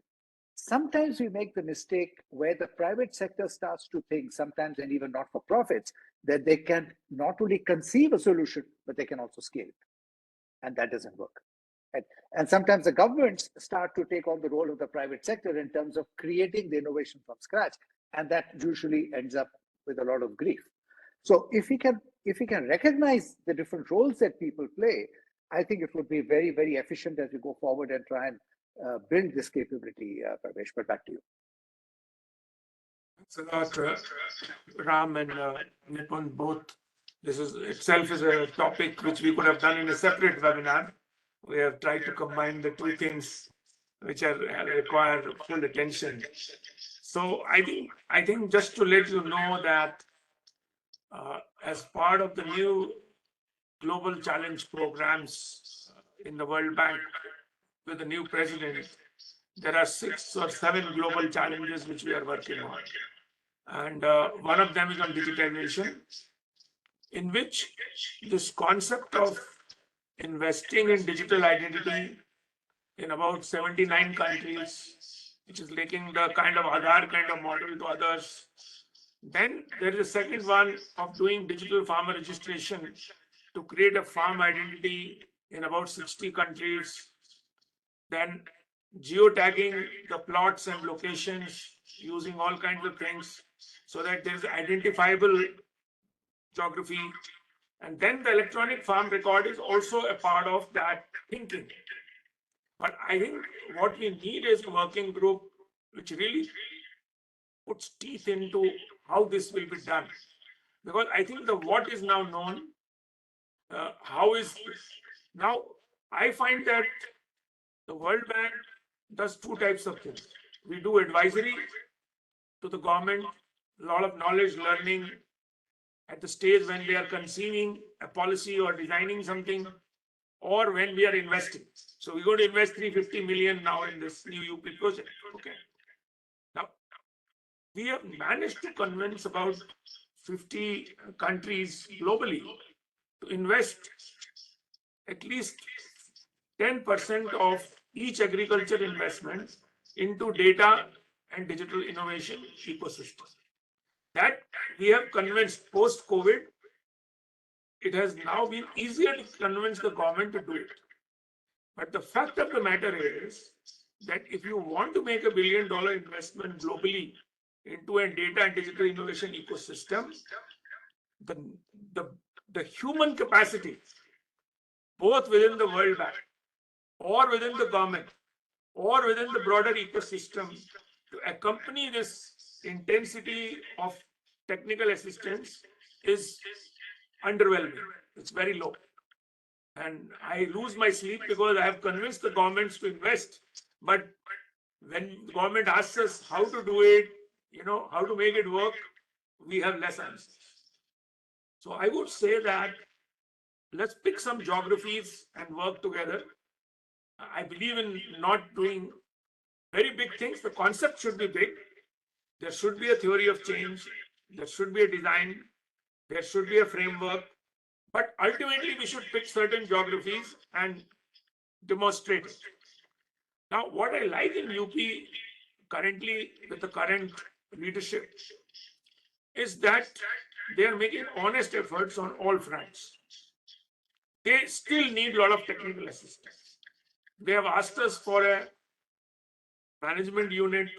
Sometimes we make the mistake where the private sector starts to think, sometimes, and even not for profits, that they can not only conceive a solution, but they can also scale it. And that doesn't work. And sometimes the governments start to take on the role of the private sector in terms of creating the innovation from scratch. And that usually ends up with a lot of grief. So if we can recognize the different roles that people play, I think it would be very, very efficient as we go forward and try and build this capability, Pravesh. But back to you. Thanks a lot, Ram and Nipun, both. This is itself is a topic which we could have done in a separate webinar. We have tried to combine the two things which require full attention. So I think just to let you know that as part of the new global challenge programs in the World Bank with the new president, there are 6 or 7 global challenges which we are working on. And one of them is on digitalization, in which this concept of investing in digital identity in about 79 countries, which is linking the kind of Aadhaar kind of model to others. Then there is a second one of doing digital farmer registration to create a farm identity in about 60 countries. Then geotagging the plots and locations using all kinds of things so that there is identifiable geography. And then the electronic farm record is also a part of that thinking. But I think what we need is a working group which really puts teeth into how this will be done. Because I think the what is now known, Now I find that the World Bank does two types of things. We do advisory to the government, a lot of knowledge learning at the stage when they are conceiving a policy or designing something, or when we are investing. So we're going to invest 350 million now in this new UP project. Okay. Now we have managed to convince about 50 countries globally to invest at least 10% of each agriculture investment into data and digital innovation ecosystem. That we have convinced post-COVID. It has now been easier to convince the government to do it. But the fact of the matter is that if you want to make $1 billion investment globally into a data and digital innovation ecosystem, the human capacity, both within the World Bank or within the government or within the broader ecosystem, to accompany this intensity of technical assistance is underwhelming. It's very low. And I lose my sleep because I have convinced the governments to invest. But when the government asks us how to do it, how to make it work, we have less answers. So I would say that let's pick some geographies and work together. I believe in not doing very big things. The concept should be big. There should be a theory of change. There should be a design. There should be a framework. But ultimately, we should pick certain geographies and demonstrate it. Now, what I like in UP currently with the current leadership is that they are making honest efforts on all fronts. They still need a lot of technical assistance. They have asked us for a management unit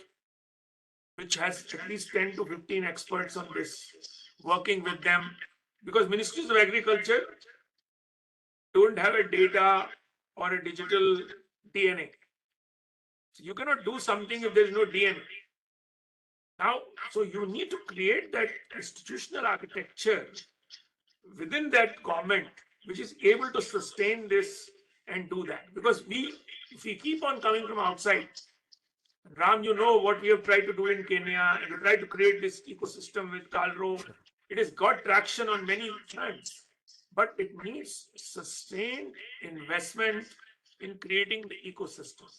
which has at least 10 to 15 experts on this, working with them, because ministries of agriculture don't have a data or a digital DNA. So you cannot do something if there is no DNA. Now, so you need to create that institutional architecture within that government, which is able to sustain this and do that. Because if we keep on coming from outside, Ram, you know what we have tried to do in Kenya, and we tried to create this ecosystem with Kalro. It has got traction on many fronts, but it needs sustained investment in creating the ecosystem.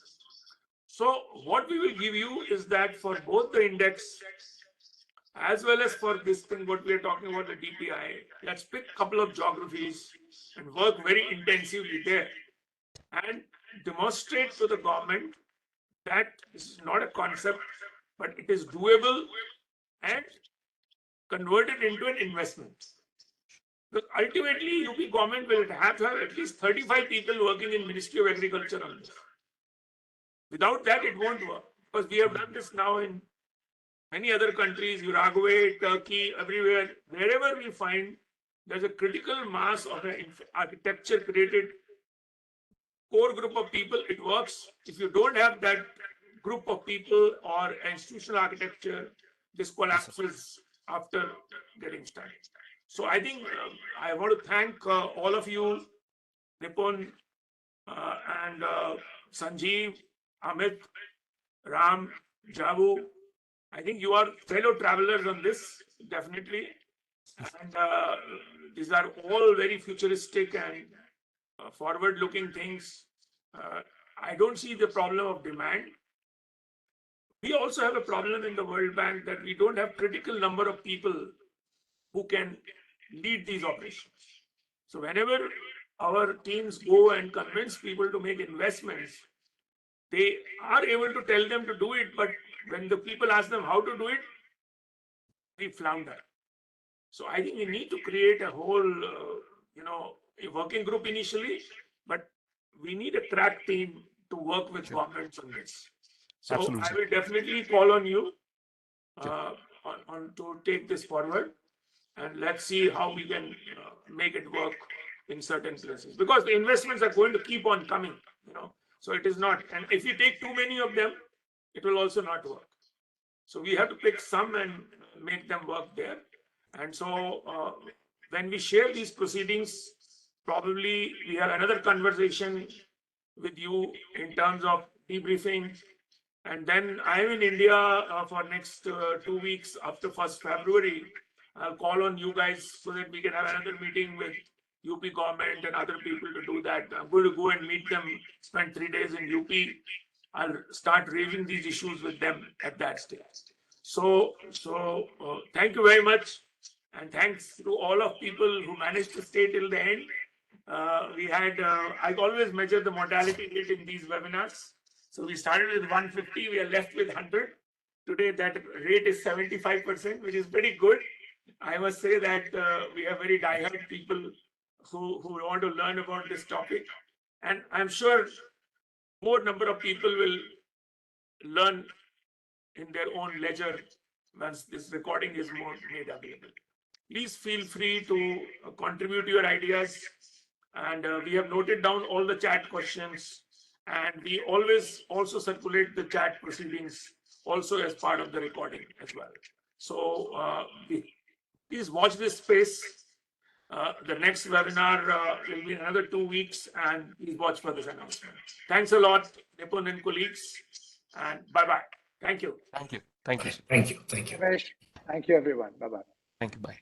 So what we will give you is that for both the index as well as for this thing, what we are talking about, the DPI, let's pick a couple of geographies and work very intensively there and demonstrate to the government that this is not a concept, but it is doable, and convert it into an investment. Because ultimately, UP government will have to have at least 35 people working in Ministry of Agriculture on this. Without that, it won't work. Because we have done this now in many other countries, Uruguay, Turkey, everywhere. Wherever we find there's a critical mass of an architecture created core group of people, it works. If you don't have that group of people or institutional architecture, this collapses after getting started. So I think I want to thank all of you, Nipun and Sanjeev, Amit, Ram, Jabu. I think you are fellow travelers on this, definitely. And these are all very futuristic and forward-looking things. I don't see the problem of demand. We also have a problem in the World Bank that we don't have critical number of people who can lead these operations. So whenever our teams go and convince people to make investments, they are able to tell them to do it, but when the people ask them how to do it, we flounder. So I think we need to create a whole, a working group initially, but we need a crack team to work with governments on this. So Absolutely. I will definitely call on you to take this forward, and let's see how we can make it work in certain places, because the investments are going to keep on coming, so it is not, and if you take too many of them, it will also not work. So we have to pick some and make them work there. And so when we share these proceedings probably we have another conversation with you in terms of debriefing. And then I'm in India for next 2 weeks after 1st February. I'll call on you guys so that we can have another meeting with UP government and other people to do that. I'm going to go and meet them, spend 3 days in UP. I'll start raising these issues with them at that stage. So thank you very much. And thanks to all of people who managed to stay till the end. We had, I always measure the mortality rate in these webinars. So we started with 150, we are left with 100. Today that rate is 75%, which is pretty good. I must say that we have very diehard people who want to learn about this topic. And I'm sure more number of people will learn in their own leisure once this recording is more made available. Please feel free to contribute your ideas. And we have noted down all the chat questions. And we always also circulate the chat proceedings also as part of the recording as well. So please watch this space. The next webinar will be in another 2 weeks, and please watch for this announcement. Thanks a lot, Nipun and colleagues, and bye-bye. Thank you. Thank you. Thank you. Thank you, everyone. Bye-bye. Thank you. Bye.